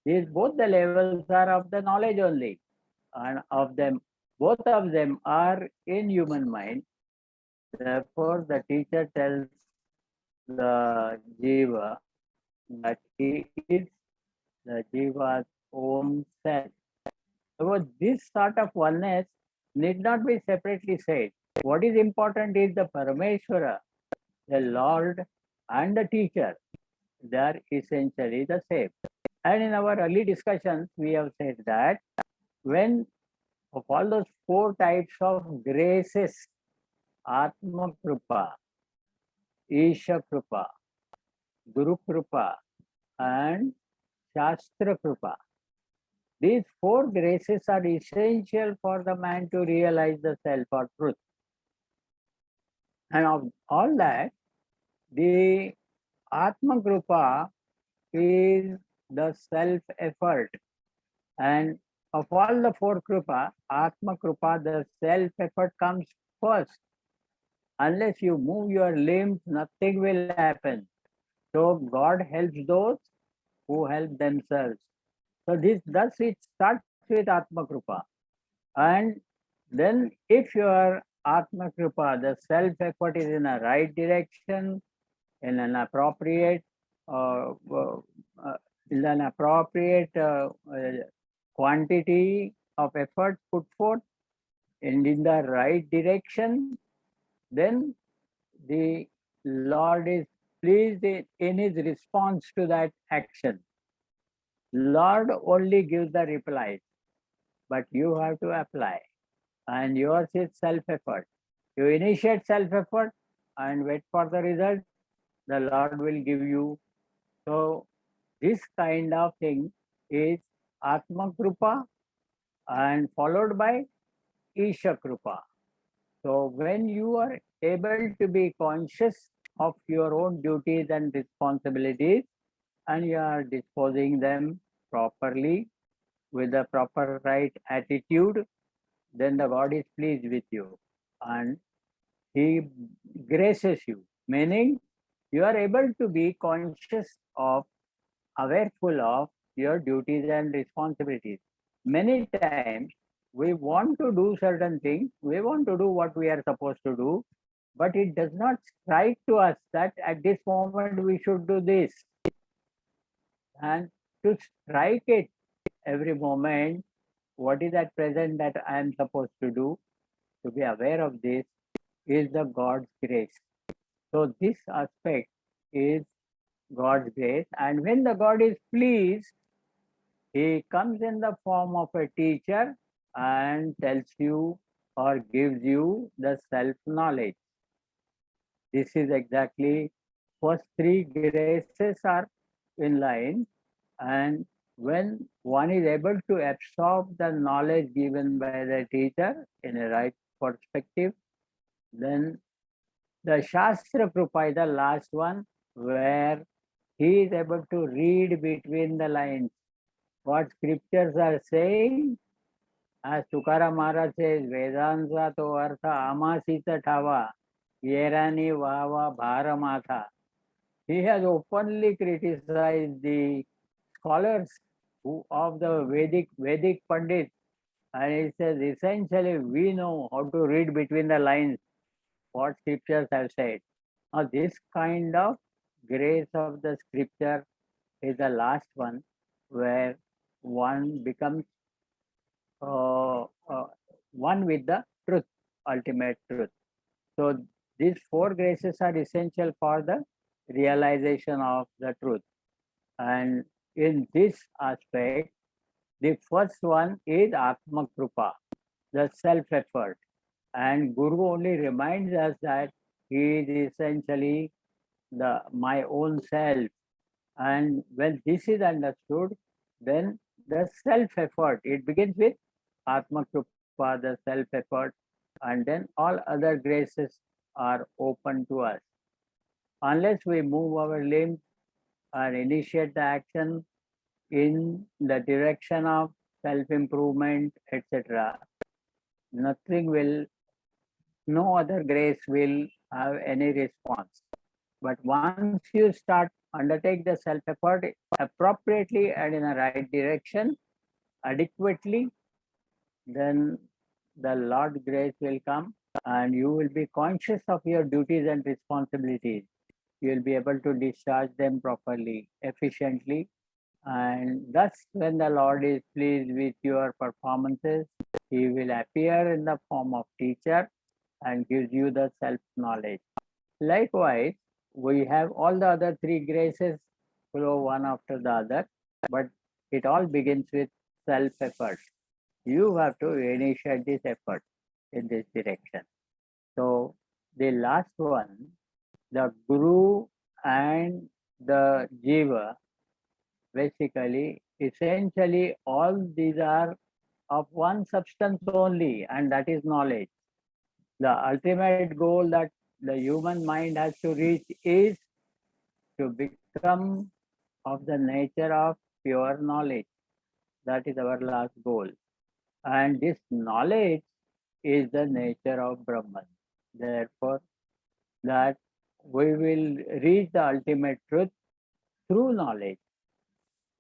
These both the levels are of the knowledge only, and of them, both of them are in human mind. Therefore, the teacher tells the jiva that he is the jiva's own self. So this sort of oneness need not be separately said. What is important is the Parameshwara, the Lord and the teacher. They are essentially the same. And in our early discussions, we have said that when of all those four types of graces, Atma Krupa, Isha Krupa, Guru Krupa, and Shastra Krupa, these four graces are essential for the man to realize the self or truth. And of all that, the Atma Krupa is the self-effort. And of all the four Krupa, Atma Krupa, the self-effort comes first. Unless you move your limbs, nothing will happen. So God helps those who help themselves. So thus it starts with Atma Krupa. And then if your Atma Krupa, the self-effort is in a right direction, in an appropriate quantity of effort put forth and in the right direction, then the Lord is pleased in his response to that action. Lord only gives the replies, but you have to apply. And yours is self-effort. You initiate self-effort and wait for the result. The Lord will give you. So this kind of thing is Atma Krupa and followed by Isha Krupa. So when you are able to be conscious of your own duties and responsibilities, and you are disposing them properly with the proper right attitude, then the God is pleased with you and he graces you, meaning you are able to be conscious of, awareful of your duties and responsibilities. Many times we want to do certain things, we want to do what we are supposed to do, but it does not strike to us that at this moment we should do this. And to strike it every moment, what is at present that I am supposed to do, to be aware of this, is the God's grace. So this aspect is God's grace. And when the God is pleased, he comes in the form of a teacher and tells you or gives you the self-knowledge. This is exactly, first three graces are in line, and when one is able to absorb the knowledge given by the teacher in a right perspective, then the Shastra Krupa is the last one, where he is able to read between the lines what scriptures are saying. As Tukaram Maharaj says, Vedanta to artha amasita thava, yerani vava bharamatha. He has openly criticized the scholars of the Vedic Pandits, and he says essentially we know how to read between the lines what scriptures have said. Now this kind of grace of the scripture is the last one, where one becomes one with the truth, ultimate truth. So these four graces are essential for the realization of the truth. And in this aspect, the first one is Atma Krupa, the self-effort. And Guru only reminds us that he is essentially my own self. And when this is understood, then the self-effort, it begins with Atma Krupa, the self-effort, and then all other graces are open to us. Unless we move our limbs and initiate the action in the direction of self-improvement, etc., nothing will, no other grace will have any response. But once you start undertake the self-effort appropriately and in the right direction, adequately, then the Lord grace will come and you will be conscious of your duties and responsibilities. You will be able to discharge them properly, efficiently. And thus, when the Lord is pleased with your performances, He will appear in the form of teacher and gives you the self-knowledge. Likewise, we have all the other three graces flow one after the other, but it all begins with self-effort. You have to initiate this effort in this direction. So the last one, the Guru and the Jiva, basically, essentially all these are of one substance only, and that is knowledge. The ultimate goal that the human mind has to reach is to become of the nature of pure knowledge. That is our last goal. And this knowledge is the nature of Brahman. Therefore, that we will reach the ultimate truth through knowledge.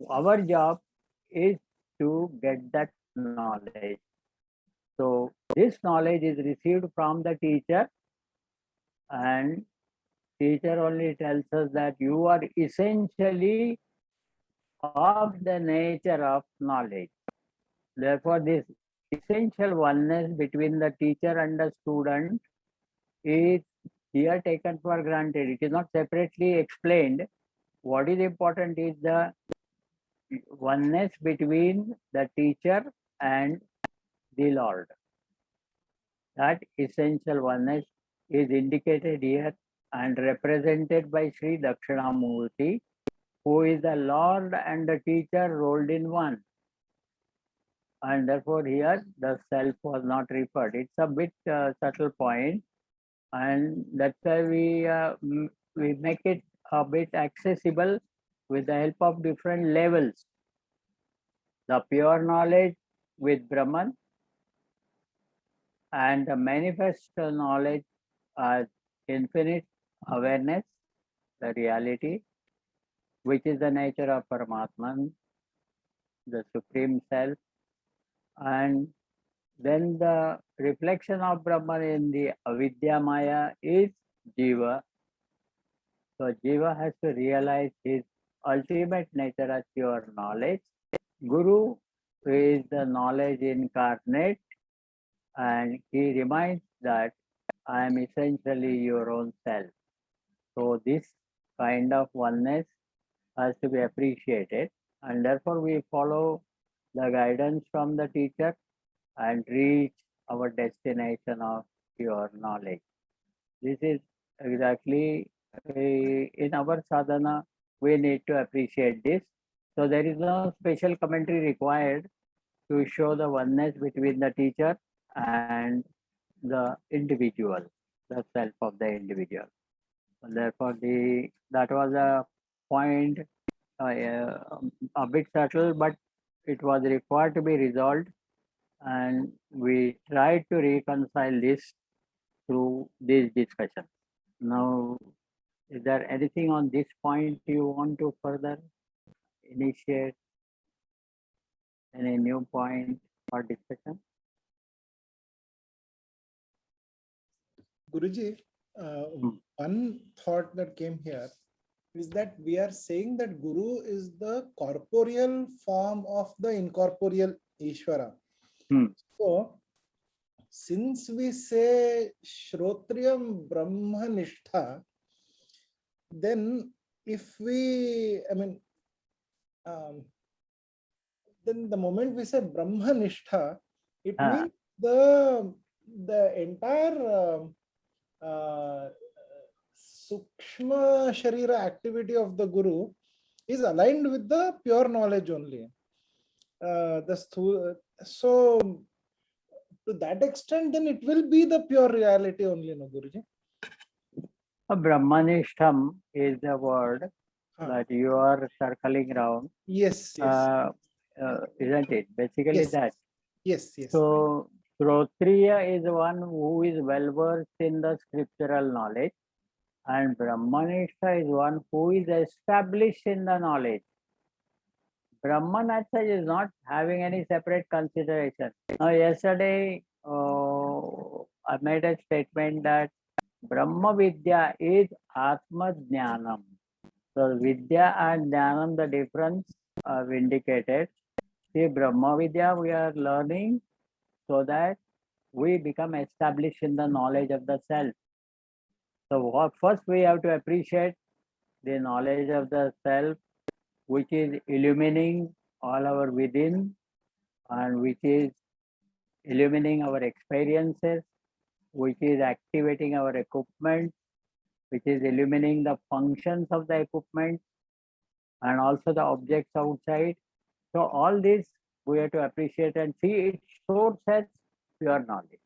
Our job is to get that knowledge. So this knowledge is received from the teacher, and teacher only tells us that you are essentially of the nature of knowledge. Therefore, this essential oneness between the teacher and the student is here taken for granted. It is not separately explained. What is important is the oneness between the teacher and the Lord. That essential oneness is indicated here and represented by Sri Dakshinamurti, who is the Lord and the teacher rolled in one. And therefore here the self was not referred. It's a bit subtle point, and that's why we make it a bit accessible with the help of different levels. The pure knowledge with Brahman and the manifest knowledge as infinite awareness, the reality, which is the nature of Paramatman, the Supreme Self, and then the reflection of Brahman in the Avidya Maya is Jiva. So Jiva has to realize his ultimate nature as pure knowledge. Guru is the knowledge incarnate, and he reminds that I am essentially your own self. So this kind of oneness has to be appreciated, and therefore we follow the guidance from the teacher and reach our destination of pure knowledge. This is exactly in our sadhana, we need to appreciate this. So there is no special commentary required to show the oneness between the teacher and the individual, the self of the individual. Therefore, that was a point a bit subtle, but it was required to be resolved, and we tried to reconcile this through this discussion. Now, is there anything on this point you want to further initiate? Any new point for discussion? Guruji, one thought that came here is that we are saying that Guru is the corporeal form of the incorporeal Ishvara. So, since we say Shrotriyam Brahmanishtha, then if we, then the moment we say Brahmanishtha, it Ah. means the entire Sukshma Sharira activity of the Guru is aligned with the pure knowledge only. So to that extent, then it will be the pure reality only, no Guruji? Brahmanishtam is the word Ah, that you are circling around, yes, isn't it? Basically yes, that. yes. So, Shrotriya is one who is well versed in the scriptural knowledge, and Brahmanishta is one who is established in the knowledge. Brahman as such is not having any separate consideration. Now, yesterday I made a statement that Brahma Vidya is Atma Jnanam. So, Vidya and Jnanam, the difference I've indicated. See, Brahma Vidya we are learning so that we become established in the knowledge of the self. So, first we have to appreciate the knowledge of the self, which is illumining all our within and which is illumining our experiences, which is activating our equipment, which is illumining the functions of the equipment and also the objects outside. So all this we have to appreciate and see its source as pure knowledge.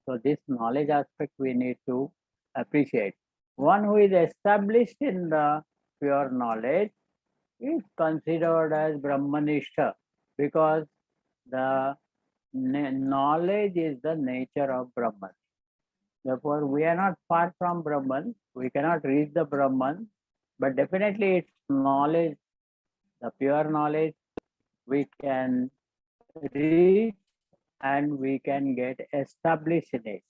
So this knowledge aspect we need to appreciate. One who is established in the pure knowledge is considered as Brahmanishta because the knowledge is the nature of Brahman. Therefore, we are not far from Brahman. We cannot reach the Brahman, but definitely its knowledge, the pure knowledge, we can reach and we can get established in it.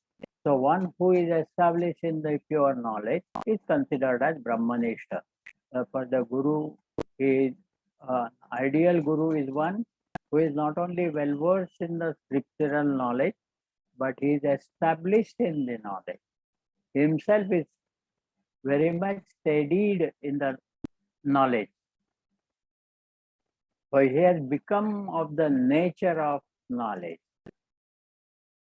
So one who is established in the pure knowledge is considered as Brahmanishta. Therefore, the Guru is ideal Guru is one who is not only well versed in the scriptural knowledge, but he is established in the knowledge. Himself is very much steadied in the knowledge. So he has become of the nature of knowledge.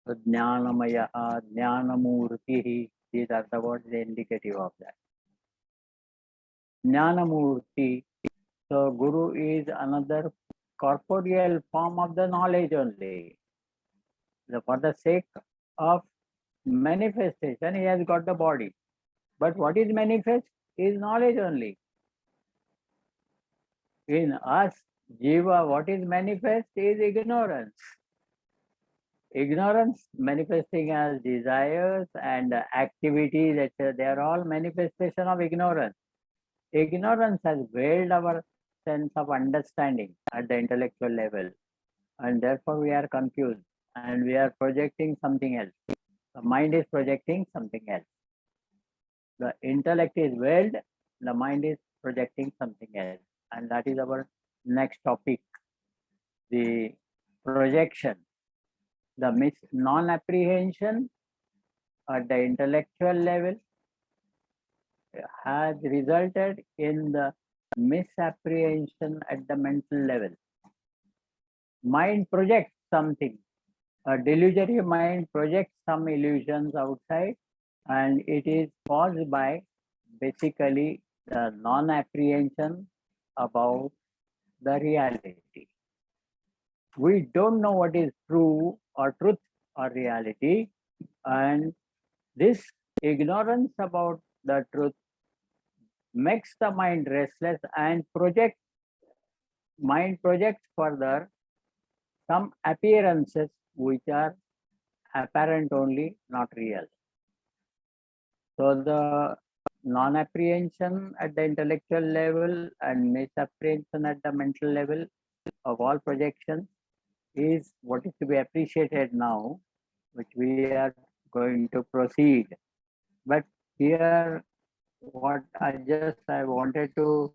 So Jnanamaya, Jnanamurti, these are the words indicative of that. Jnanamurti, so Guru is another corporeal form of the knowledge only. So for the sake of manifestation, he has got the body. But what is manifest is knowledge only. In us, Jiva, what is manifest is ignorance. Ignorance manifesting as desires and activities, etc. They are all manifestation of ignorance. Ignorance has veiled our sense of understanding at the intellectual level, and therefore we are confused and we are projecting something else. The mind is projecting something else. The intellect is veiled, the mind is projecting something else, and that is our next topic, the projection. The non-apprehension at the intellectual level has resulted in the misapprehension at the mental level. Mind projects something. A delusory mind projects some illusions outside, and it is caused by basically the non-apprehension about the reality. We don't know what is true or truth or reality, and this ignorance about the truth makes the mind restless and mind projects further some appearances which are apparent only, not real. So the non-apprehension at the intellectual level and misapprehension at the mental level of all projections is what is to be appreciated now, which we are going to proceed. But here, what I wanted to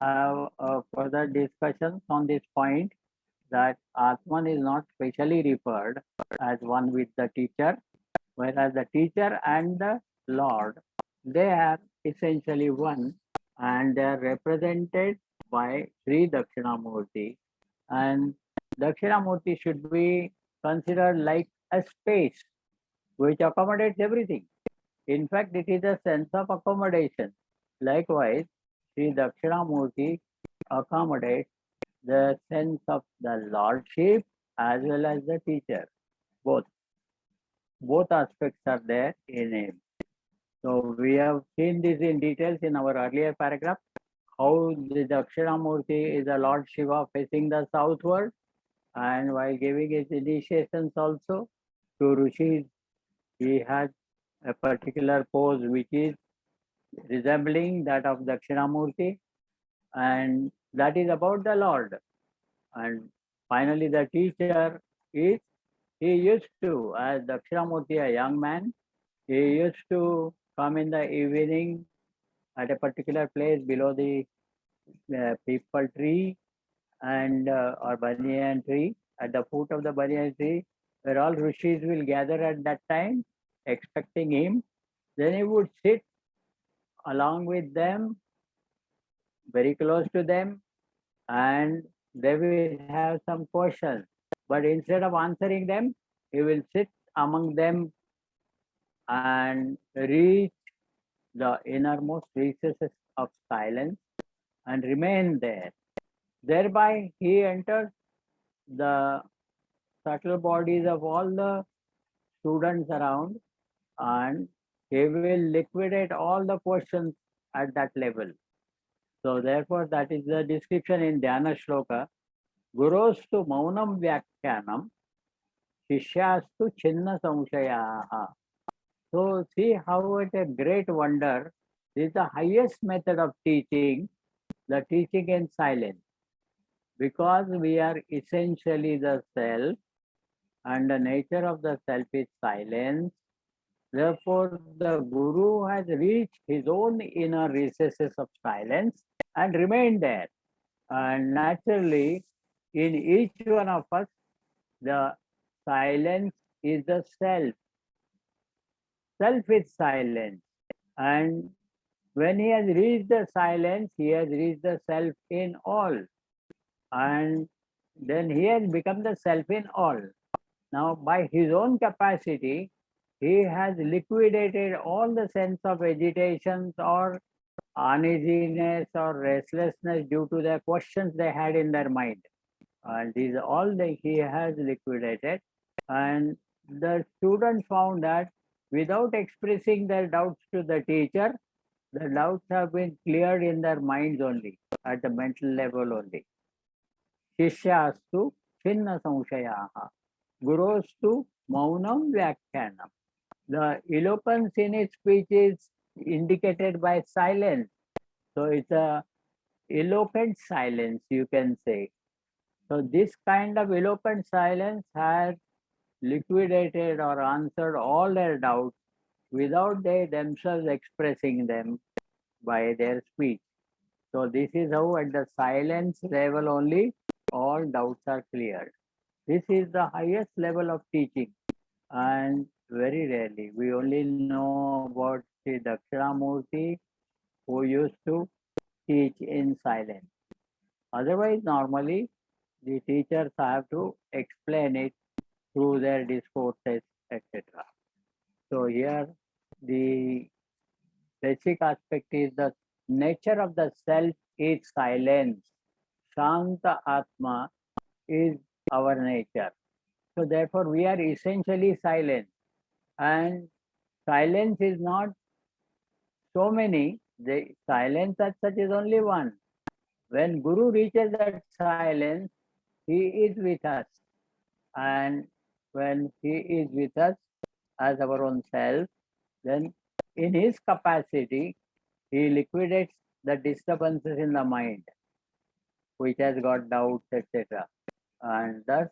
have further discussions on this point, that Atman is not specially referred as one with the teacher, whereas the teacher and the Lord, they are essentially one, and they are represented by Sri Dakshinamurti, and Dakshinamurti should be considered like a space which accommodates everything. In fact, it is a sense of accommodation. Likewise, Sri Dakshinamurti accommodates the sense of the lordship as well as the teacher. Both aspects are there in him. So we have seen this in details in our earlier paragraph, how the Dakshinamurti is the Lord Shiva facing the southward, and while giving his initiations also to rishis, he had a particular pose which is resembling that of Dakshinamurti, and that is about the Lord. And finally, the teacher is, he used to, as Dakshinamurti, a young man, he used to come in the evening at a particular place below the peepal tree and or banyan tree, at the foot of the banyan tree, where all rishis will gather at that time, expecting him. Then he would sit along with them, very close to them, and they will have some questions. But instead of answering them, he will sit among them and reach the innermost recesses of silence and remain there. Thereby, he enters the subtle bodies of all the students around, and he will liquidate all the questions at that level. So therefore, that is the description in Dhyana Shloka. Gurostu maunam vyakhyanam, shishyastu chinna samshayaha. So see how it a great wonder. This is the highest method of teaching, the teaching in silence. Because we are essentially the self, and the nature of the self is silence. Therefore, the Guru has reached his own inner recesses of silence and remained there. And naturally, in each one of us, the silence is the self. Self is silence. And when he has reached the silence, he has reached the self in all. And then he has become the self in all. Now, by his own capacity, he has liquidated all the sense of agitations or uneasiness or restlessness due to the questions they had in their mind. And these are all that he has liquidated. And the students found that without expressing their doubts to the teacher, the doubts have been cleared in their minds only, at the mental level only. Shishyastu chinna samshayaha. Gurostu maunam vyakhyanam. The eloquence in his speech is indicated by silence. So it's a eloquent silence, you can say. So this kind of eloquent silence has liquidated or answered all their doubts without they themselves expressing them by their speech. So this is how at the silence level only all doubts are cleared. This is the highest level of teaching, and very rarely we only know about Sri Dakshinamurti, who used to teach in silence. Otherwise, normally the teachers have to explain it through their discourses, etc. So here the basic aspect is the nature of the self is silence. Shanta Atma is our nature. So therefore we are essentially silent. And silence is not so many. The silence as such is only one. When Guru reaches that silence, he is with us. And when he is with us as our own self, then in his capacity, he liquidates the disturbances in the mind, which has got doubts, etc. And thus,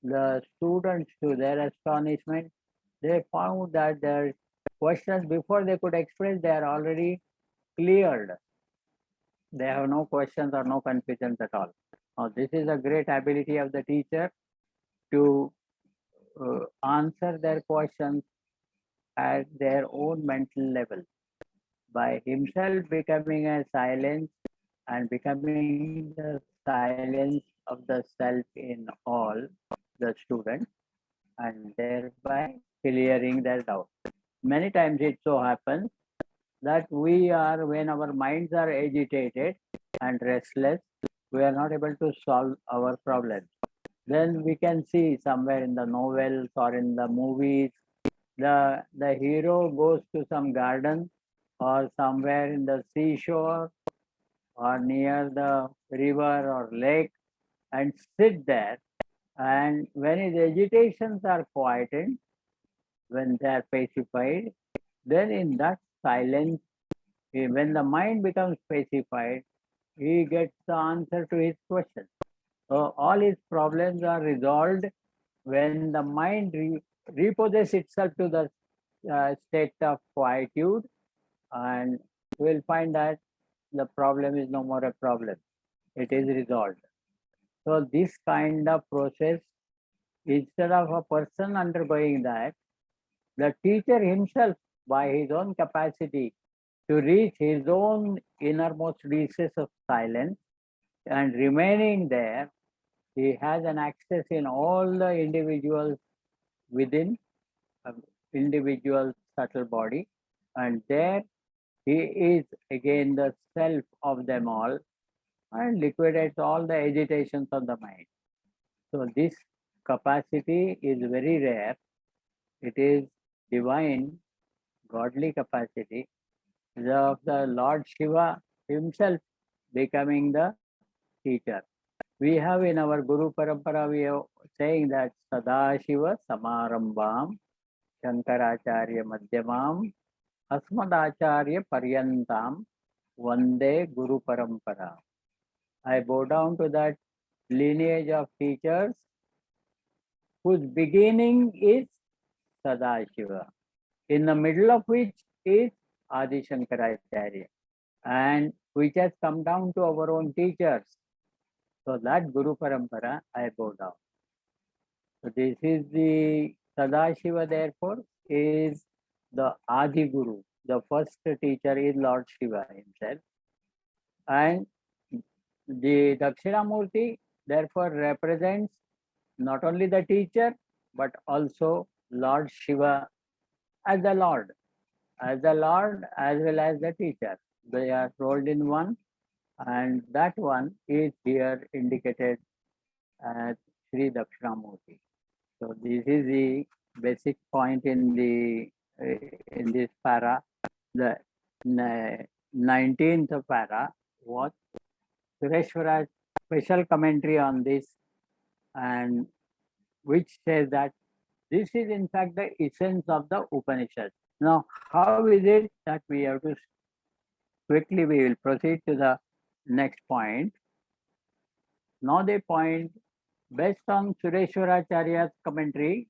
the students, to their astonishment, they found that their questions, before they could express, they are already cleared. They have no questions or no confusions at all. Now, this is a great ability of the teacher to answer their questions at their own mental level. By himself becoming a silence, and becoming the silence of the self in all the students, and thereby clearing their doubt. Many times it so happens that we are, when our minds are agitated and restless, we are not able to solve our problems. Then we can see somewhere in the novels or in the movies, the hero goes to some garden or somewhere in the seashore or near the river or lake and sit there. And when his agitations are quietened, when they are pacified, then in that silence, when the mind becomes pacified, he gets the answer to his question. So all his problems are resolved when the mind reposes itself to the state of quietude, and we'll find that the problem is no more a problem. It is resolved. So this kind of process, instead of a person undergoing that, the teacher himself, by his own capacity to reach his own innermost recess of silence and remaining there, he has an access in all the individuals within individual subtle body, and there he is again the self of them all and liquidates all the agitations of the mind. So this capacity is very rare. It is divine, godly capacity of the Lord Shiva himself becoming the teacher. We have in our Guru Parampara, we are saying that Sadashiva Samarambham Shankaracharya Madhyamam Asmadacharya Paryantam Vande Guru Parampara. I bow down to that lineage of teachers whose beginning is Sadashiva, in the middle of which is Adi Shankaracharya, and which has come down to our own teachers. So that Guru Parampara I bow down. So this is the Sadashiva, therefore, is the Adi Guru. The first teacher is Lord Shiva himself. And the Dakshinamurti, therefore, represents not only the teacher, but also Lord Shiva as the Lord, as well as the teacher. They are rolled in one, and that one is here indicated as Sri Dakshinamurti. So this is the basic point in this para. The 19th para was Sureshwara's special commentary on this, and which says that this is in fact the essence of the Upanishad. Now, how is it that we have to quickly, we will proceed to the next point. Now the point, based on Sureshwaracharya's commentary,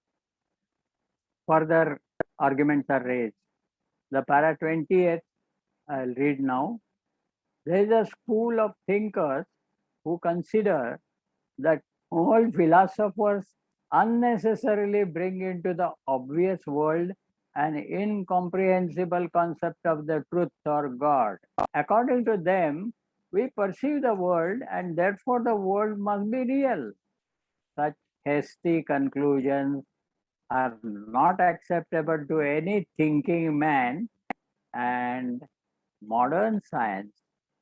further arguments are raised. The para 20th, I'll read now. There is a school of thinkers who consider that all philosophers unnecessarily bring into the obvious world an incomprehensible concept of the truth or God. According to them, we perceive the world and therefore the world must be real. Such hasty conclusions are not acceptable to any thinking man, and modern science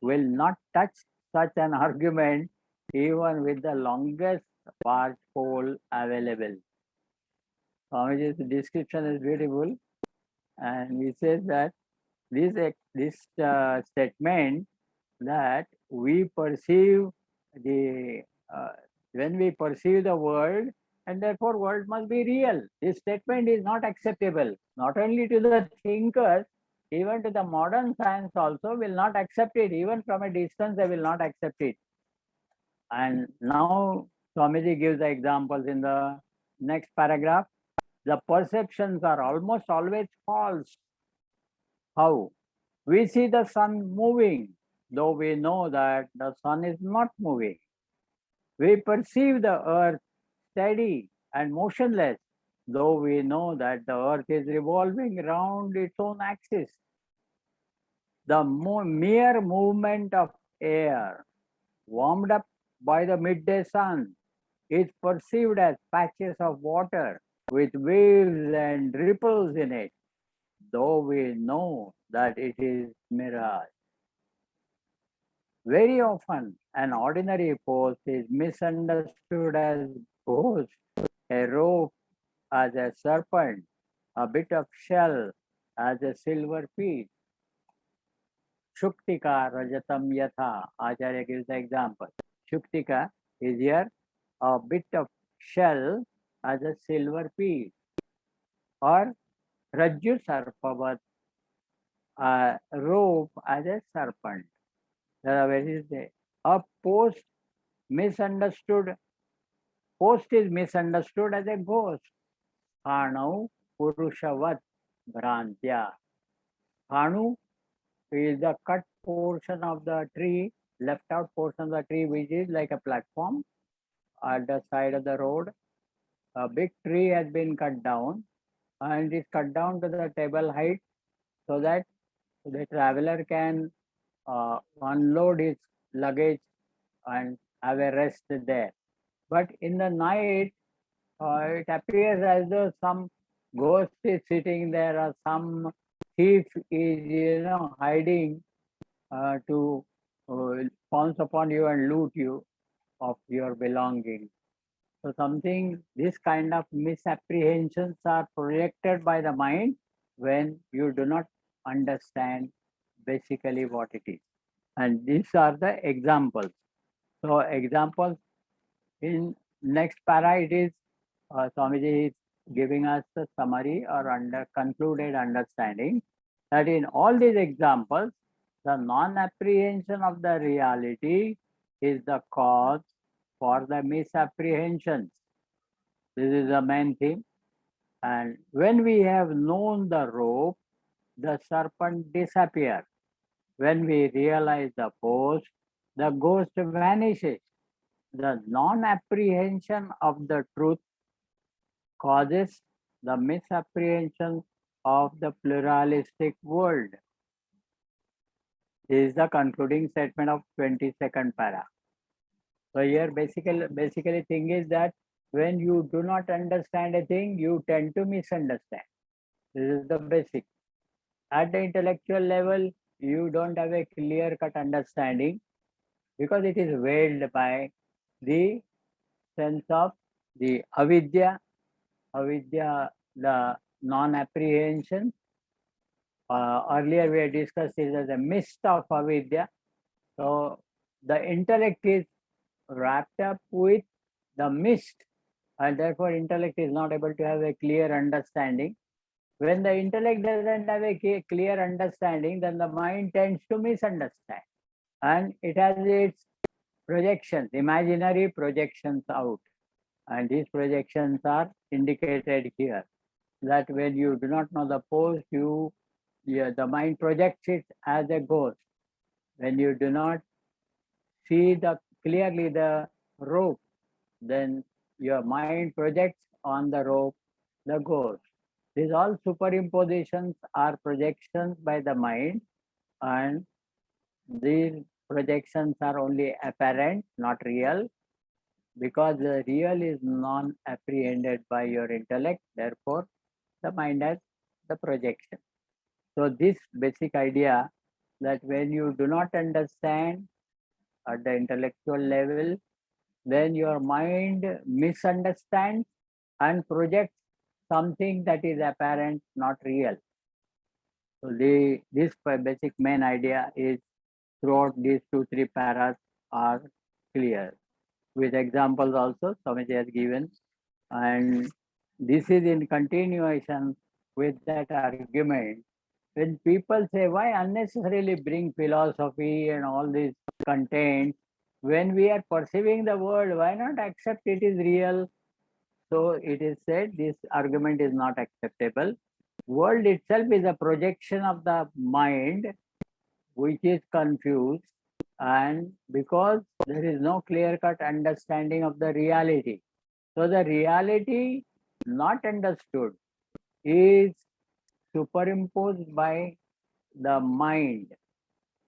will not touch such an argument even with the longest barge pole available. Swamiji's description is beautiful, and he says that this statement that we perceive the when we perceive the world and therefore world must be real. This statement is not acceptable, not only to the thinkers, even to the modern science also will not accept it. Even from a distance, they will not accept it. And now Swamiji gives the examples in the next paragraph. The perceptions are almost always false. How? We see the sun moving, though we know that the sun is not moving. We perceive the earth steady and motionless, though we know that the earth is revolving around its own axis. The mere movement of air, warmed up by the midday sun, is perceived as patches of water with waves and ripples in it, though we know that it is mirage. Very often, an ordinary post is misunderstood as ghost, a rope as a serpent, a bit of shell as a silver piece. Shuktika Rajatam Yatha. Acharya gives the example. Shuktika is here a bit of shell as a silver piece, or Rajju Sarpavat, a rope as a serpent. Where is the a misunderstood post is misunderstood as a ghost. Thanu Purushavat Bhrantya. Thanu is the cut portion of the tree, left out portion of the tree, which is like a platform at the side of the road. A big tree has been cut down and is cut down to the table height so that the traveler can unload his luggage and have a rest there. But in the night, it appears as though some ghost is sitting there or some thief is, hiding to pounce upon you and loot you of your belongings. So something, this kind of misapprehensions are projected by the mind when you do not understand basically what it is. And these are the examples. So examples in next para, it is Swamiji is giving us the summary or concluded understanding that in all these examples, the non-apprehension of the reality is the cause for the misapprehensions. This is the main theme. And when we have known the rope, the serpent disappears. When we realize the post, the ghost vanishes. The non-apprehension of the truth causes the misapprehension of the pluralistic world. This is the concluding statement of 22nd para. So here basically thing is that when you do not understand a thing, you tend to misunderstand. This is the basic. At the intellectual level, you don't have a clear-cut understanding because it is veiled by the sense of the avidya, the non-apprehension. Earlier we had discussed it as a mist of avidya. So the intellect is wrapped up with the mist, and therefore intellect is not able to have a clear understanding. When the intellect doesn't have a clear understanding, then the mind tends to misunderstand, and it has its projections, imaginary projections out. And these projections are indicated here, that when you do not know the post, the mind projects it as a ghost. When you do not see clearly the rope, then your mind projects on the rope the ghost. These all superimpositions are projections by the mind, and these projections are only apparent, not real, because the real is non-apprehended by your intellect. Therefore, the mind has the projection. So this basic idea that when you do not understand at the intellectual level, then your mind misunderstands and projects something that is apparent, not real. So this basic main idea is throughout these 2-3 paras are clear. With examples also, Swamiji has given. And this is in continuation with that argument. When people say, why unnecessarily bring philosophy and all these contents, when we are perceiving the world, why not accept it is real? So it is said this argument is not acceptable. World itself is a projection of the mind, which is confused, and because there is no clear-cut understanding of the reality. So the reality not understood is superimposed by the mind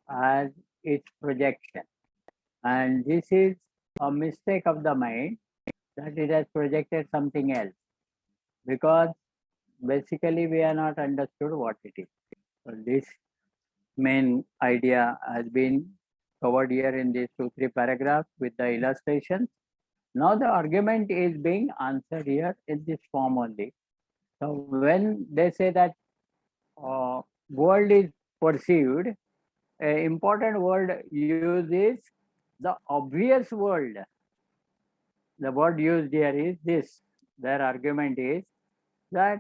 as its projection. And this is a mistake of the mind that it has projected something else, because basically we are not understood what it is. So this main idea has been covered here in these 2-3 paragraphs with the illustrations. Now the argument is being answered here in this form only. So when they say that world is perceived, an important word used is the obvious world. The word used here is this. Their argument is that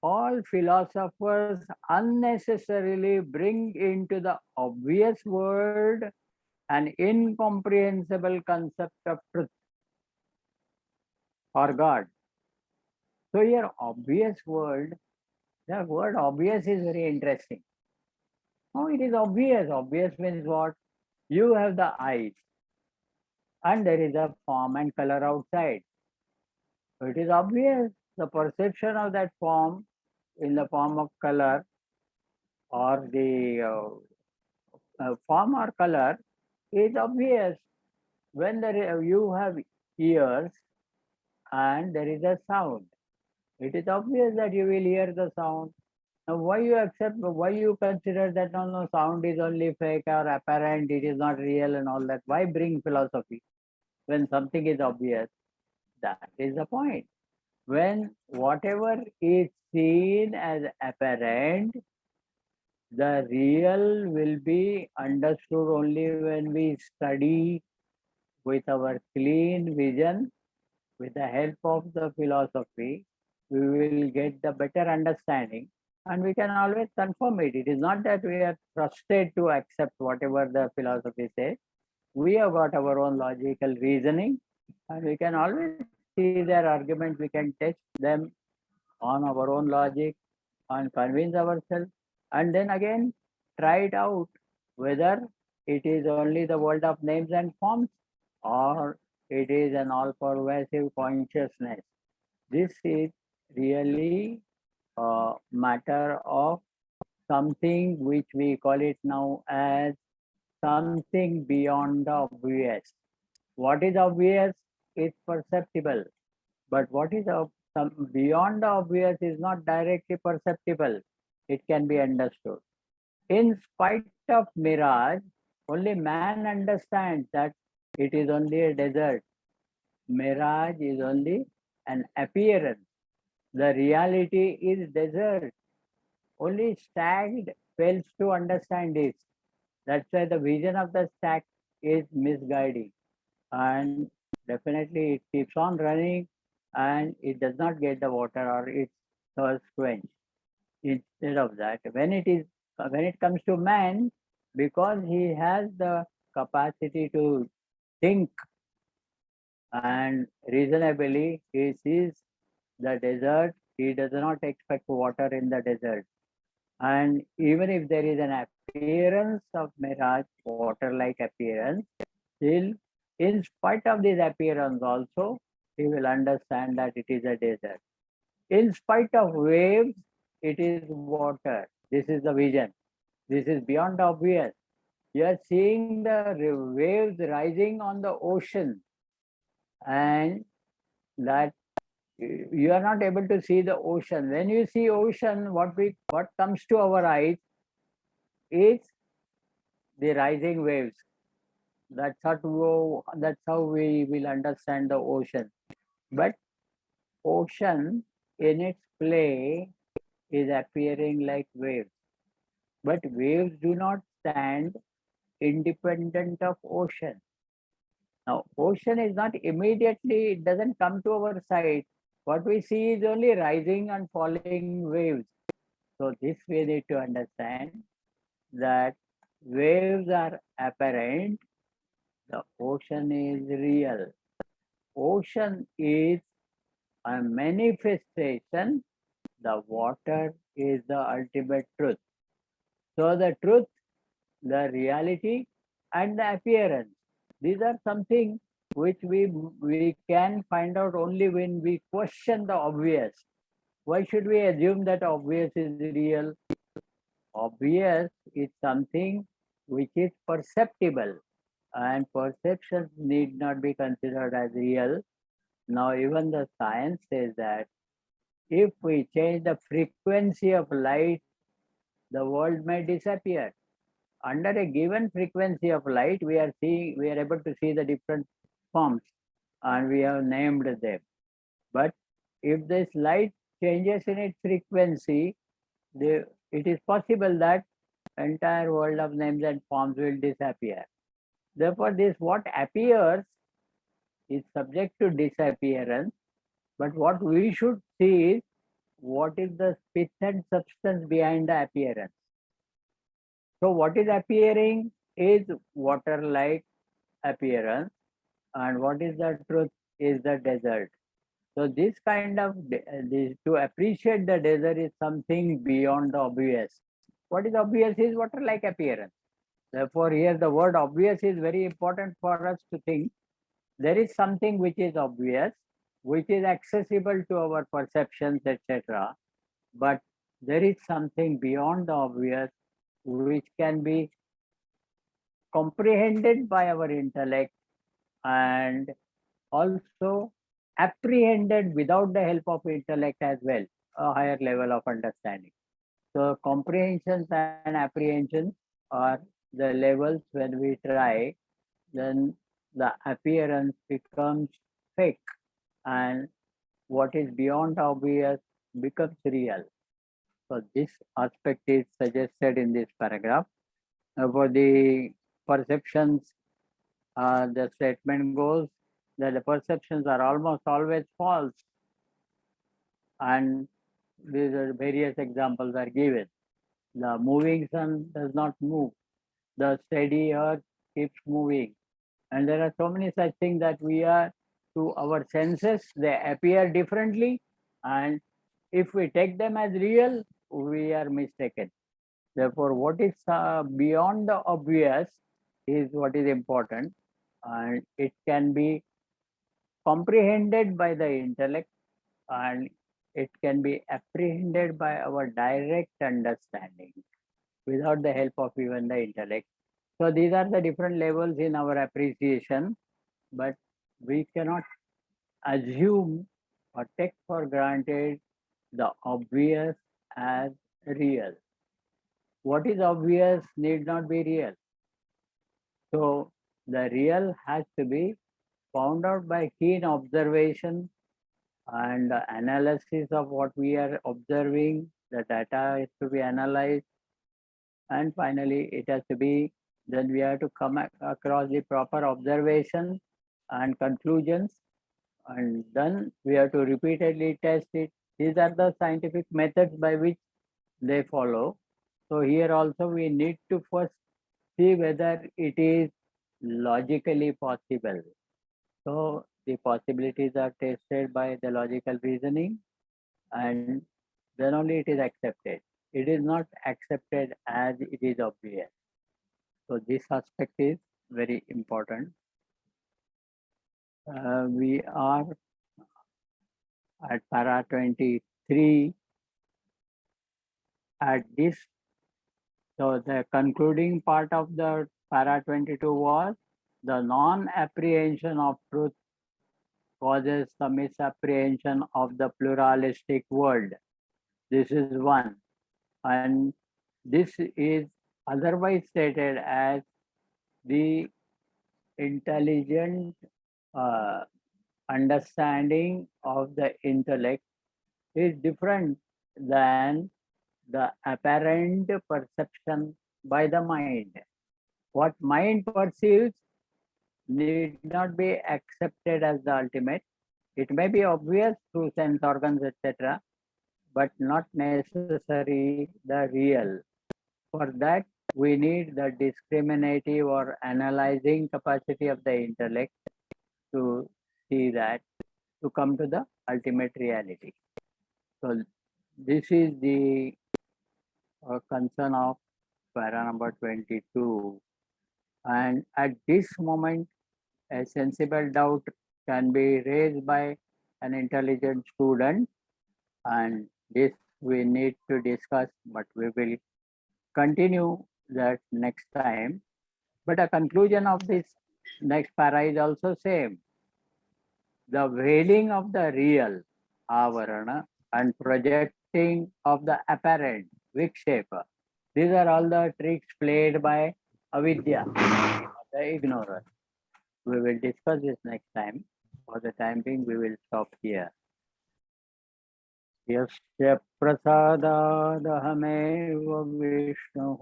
all philosophers unnecessarily bring into the obvious world an incomprehensible concept of truth or God. So here, obvious world, the word obvious is very interesting. Oh, it is obvious. Obvious means what? You have the eyes and there is a form and color outside. So it is obvious. The perception of that form in the form of color or the form or color is obvious. When you have ears and there is a sound, it is obvious that you will hear the sound. Now, why you consider that no, sound is only fake or apparent, it is not real and all that? Why bring philosophy when something is obvious? That is the point. When whatever is seen as apparent, the real will be understood only when we study with our clean vision, with the help of the philosophy, we will get the better understanding and we can always confirm it. It is not that we are trusted to accept whatever the philosophy says. We have got our own logical reasoning and we can always see their arguments, we can test them on our own logic and convince ourselves and then again try it out whether it is only the world of names and forms or it is an all-pervasive consciousness. This is really a matter of something which we call it now as something beyond the obvious. What is obvious is perceptible, but what is beyond the obvious is not directly perceptible. It can be understood. In spite of mirage, only man understands that it is only a desert. Mirage is only an appearance. The reality is desert. Only stag fails to understand this. That's why the vision of the stag is misguiding. And definitely it keeps on running and it does not get the water or its thirst quenched. Instead of that, when it comes to man, because he has the capacity to think and reasonably he sees the desert, he does not expect water in the desert. And even if there is an appearance of mirage, water-like appearance, still, in spite of this appearance also, he will understand that it is a desert. In spite of waves, it is water. This is the vision. This is beyond obvious. You are seeing the waves rising on the ocean and that you are not able to see the ocean. When you see ocean, what comes to our eyes is the rising waves. That's how we will understand the ocean. But ocean in its play is appearing like waves. But waves do not stand independent of ocean. Now, ocean is not immediately, it doesn't come to our sight. What we see is only rising and falling waves. So this we need to understand that waves are apparent, the ocean is real. Ocean is a manifestation, the water is the ultimate truth. So the truth, the reality, and the appearance, these are something which we can find out only when we question the obvious. Why should we assume that obvious is real? Obvious is something which is perceptible, and perceptions need not be considered as real. Now, even the science says that if we change the frequency of light, the world may disappear. Under a given frequency of light, we are able to see the different forms, and we have named them. But if this light changes in its frequency, it is possible that entire world of names and forms will disappear. Therefore, this what appears is subject to disappearance. But what we should see is what is the spirit and substance behind the appearance. So what is appearing is water-like appearance, and what is the truth is the desert. So this kind of to appreciate the desert is something beyond the obvious. What is obvious is water-like appearance. Therefore, here the word obvious is very important for us to think. There is something which is obvious, which is accessible to our perceptions, etc. But there is something beyond the obvious which can be comprehended by our intellect and also apprehended without the help of intellect as well, a higher level of understanding. So comprehensions and apprehensions are the levels when we try, then the appearance becomes fake and what is beyond obvious becomes real. So this aspect is suggested in this paragraph. For the perceptions, the statement goes that the perceptions are almost always false, and these are various examples are given. The moving sun does not move. The steady earth keeps moving. And there are so many such things that we are, to our senses, they appear differently. And if we take them as real, we are mistaken. Therefore, what is beyond the obvious is what is important. And it can be comprehended by the intellect, and it can be apprehended by our direct understanding without the help of even the intellect. So these are the different levels in our appreciation, but we cannot assume or take for granted the obvious as real. What is obvious need not be real. So the real has to be found out by keen observation and analysis of what we are observing. The data is to be analyzed, and finally it has to be, then we have to come across the proper observation and conclusions, and then we have to repeatedly test it. These are the scientific methods by which they follow. So here also we need to first see whether it is logically possible. So the possibilities are tested by the logical reasoning, and then only it is accepted. It is not accepted as it is obvious. So this aspect is very important. We are at para 23 at this. So the concluding part of the para 22 was the non-apprehension of truth causes the misapprehension of the pluralistic world. This is one. And this is otherwise stated as the intelligent understanding of the intellect is different than the apparent perception by the mind. What mind perceives need not be accepted as the ultimate. It may be obvious through sense organs, etc., but not necessarily the real. For that, we need the discriminative or analyzing capacity of the intellect to see that, to come to the ultimate reality. So this is the concern of para number 22. And at this moment, a sensible doubt can be raised by an intelligent student, and this we need to discuss, but we will continue that next time. But a conclusion of this next para is also same. The veiling of the real, avarana, and projecting of the apparent, vikshepa. These are all the tricks played by avidya, the ignorer. We will discuss this next time. For the time being, we will stop here. यस्य प्रसादादहमेव विष्णुः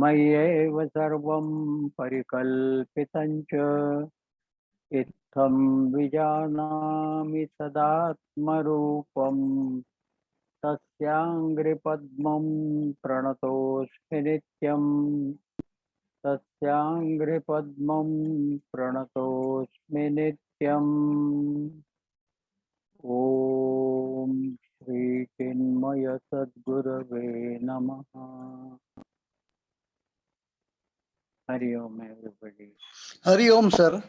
मय्येव सर्वं परिकल्पितं च इत्थं विजानामि सदात्मरूपं तस्याङ्घ्रिपद्मं प्रणतोऽस्मि नित्यं तस्याङ्घ्रिपद्मं प्रणतोऽस्मि नित्यम् ॐ श्री चिन्मय सद्गुरवे नमः हरि ओम एवरीबॉडी Hari Om, sir.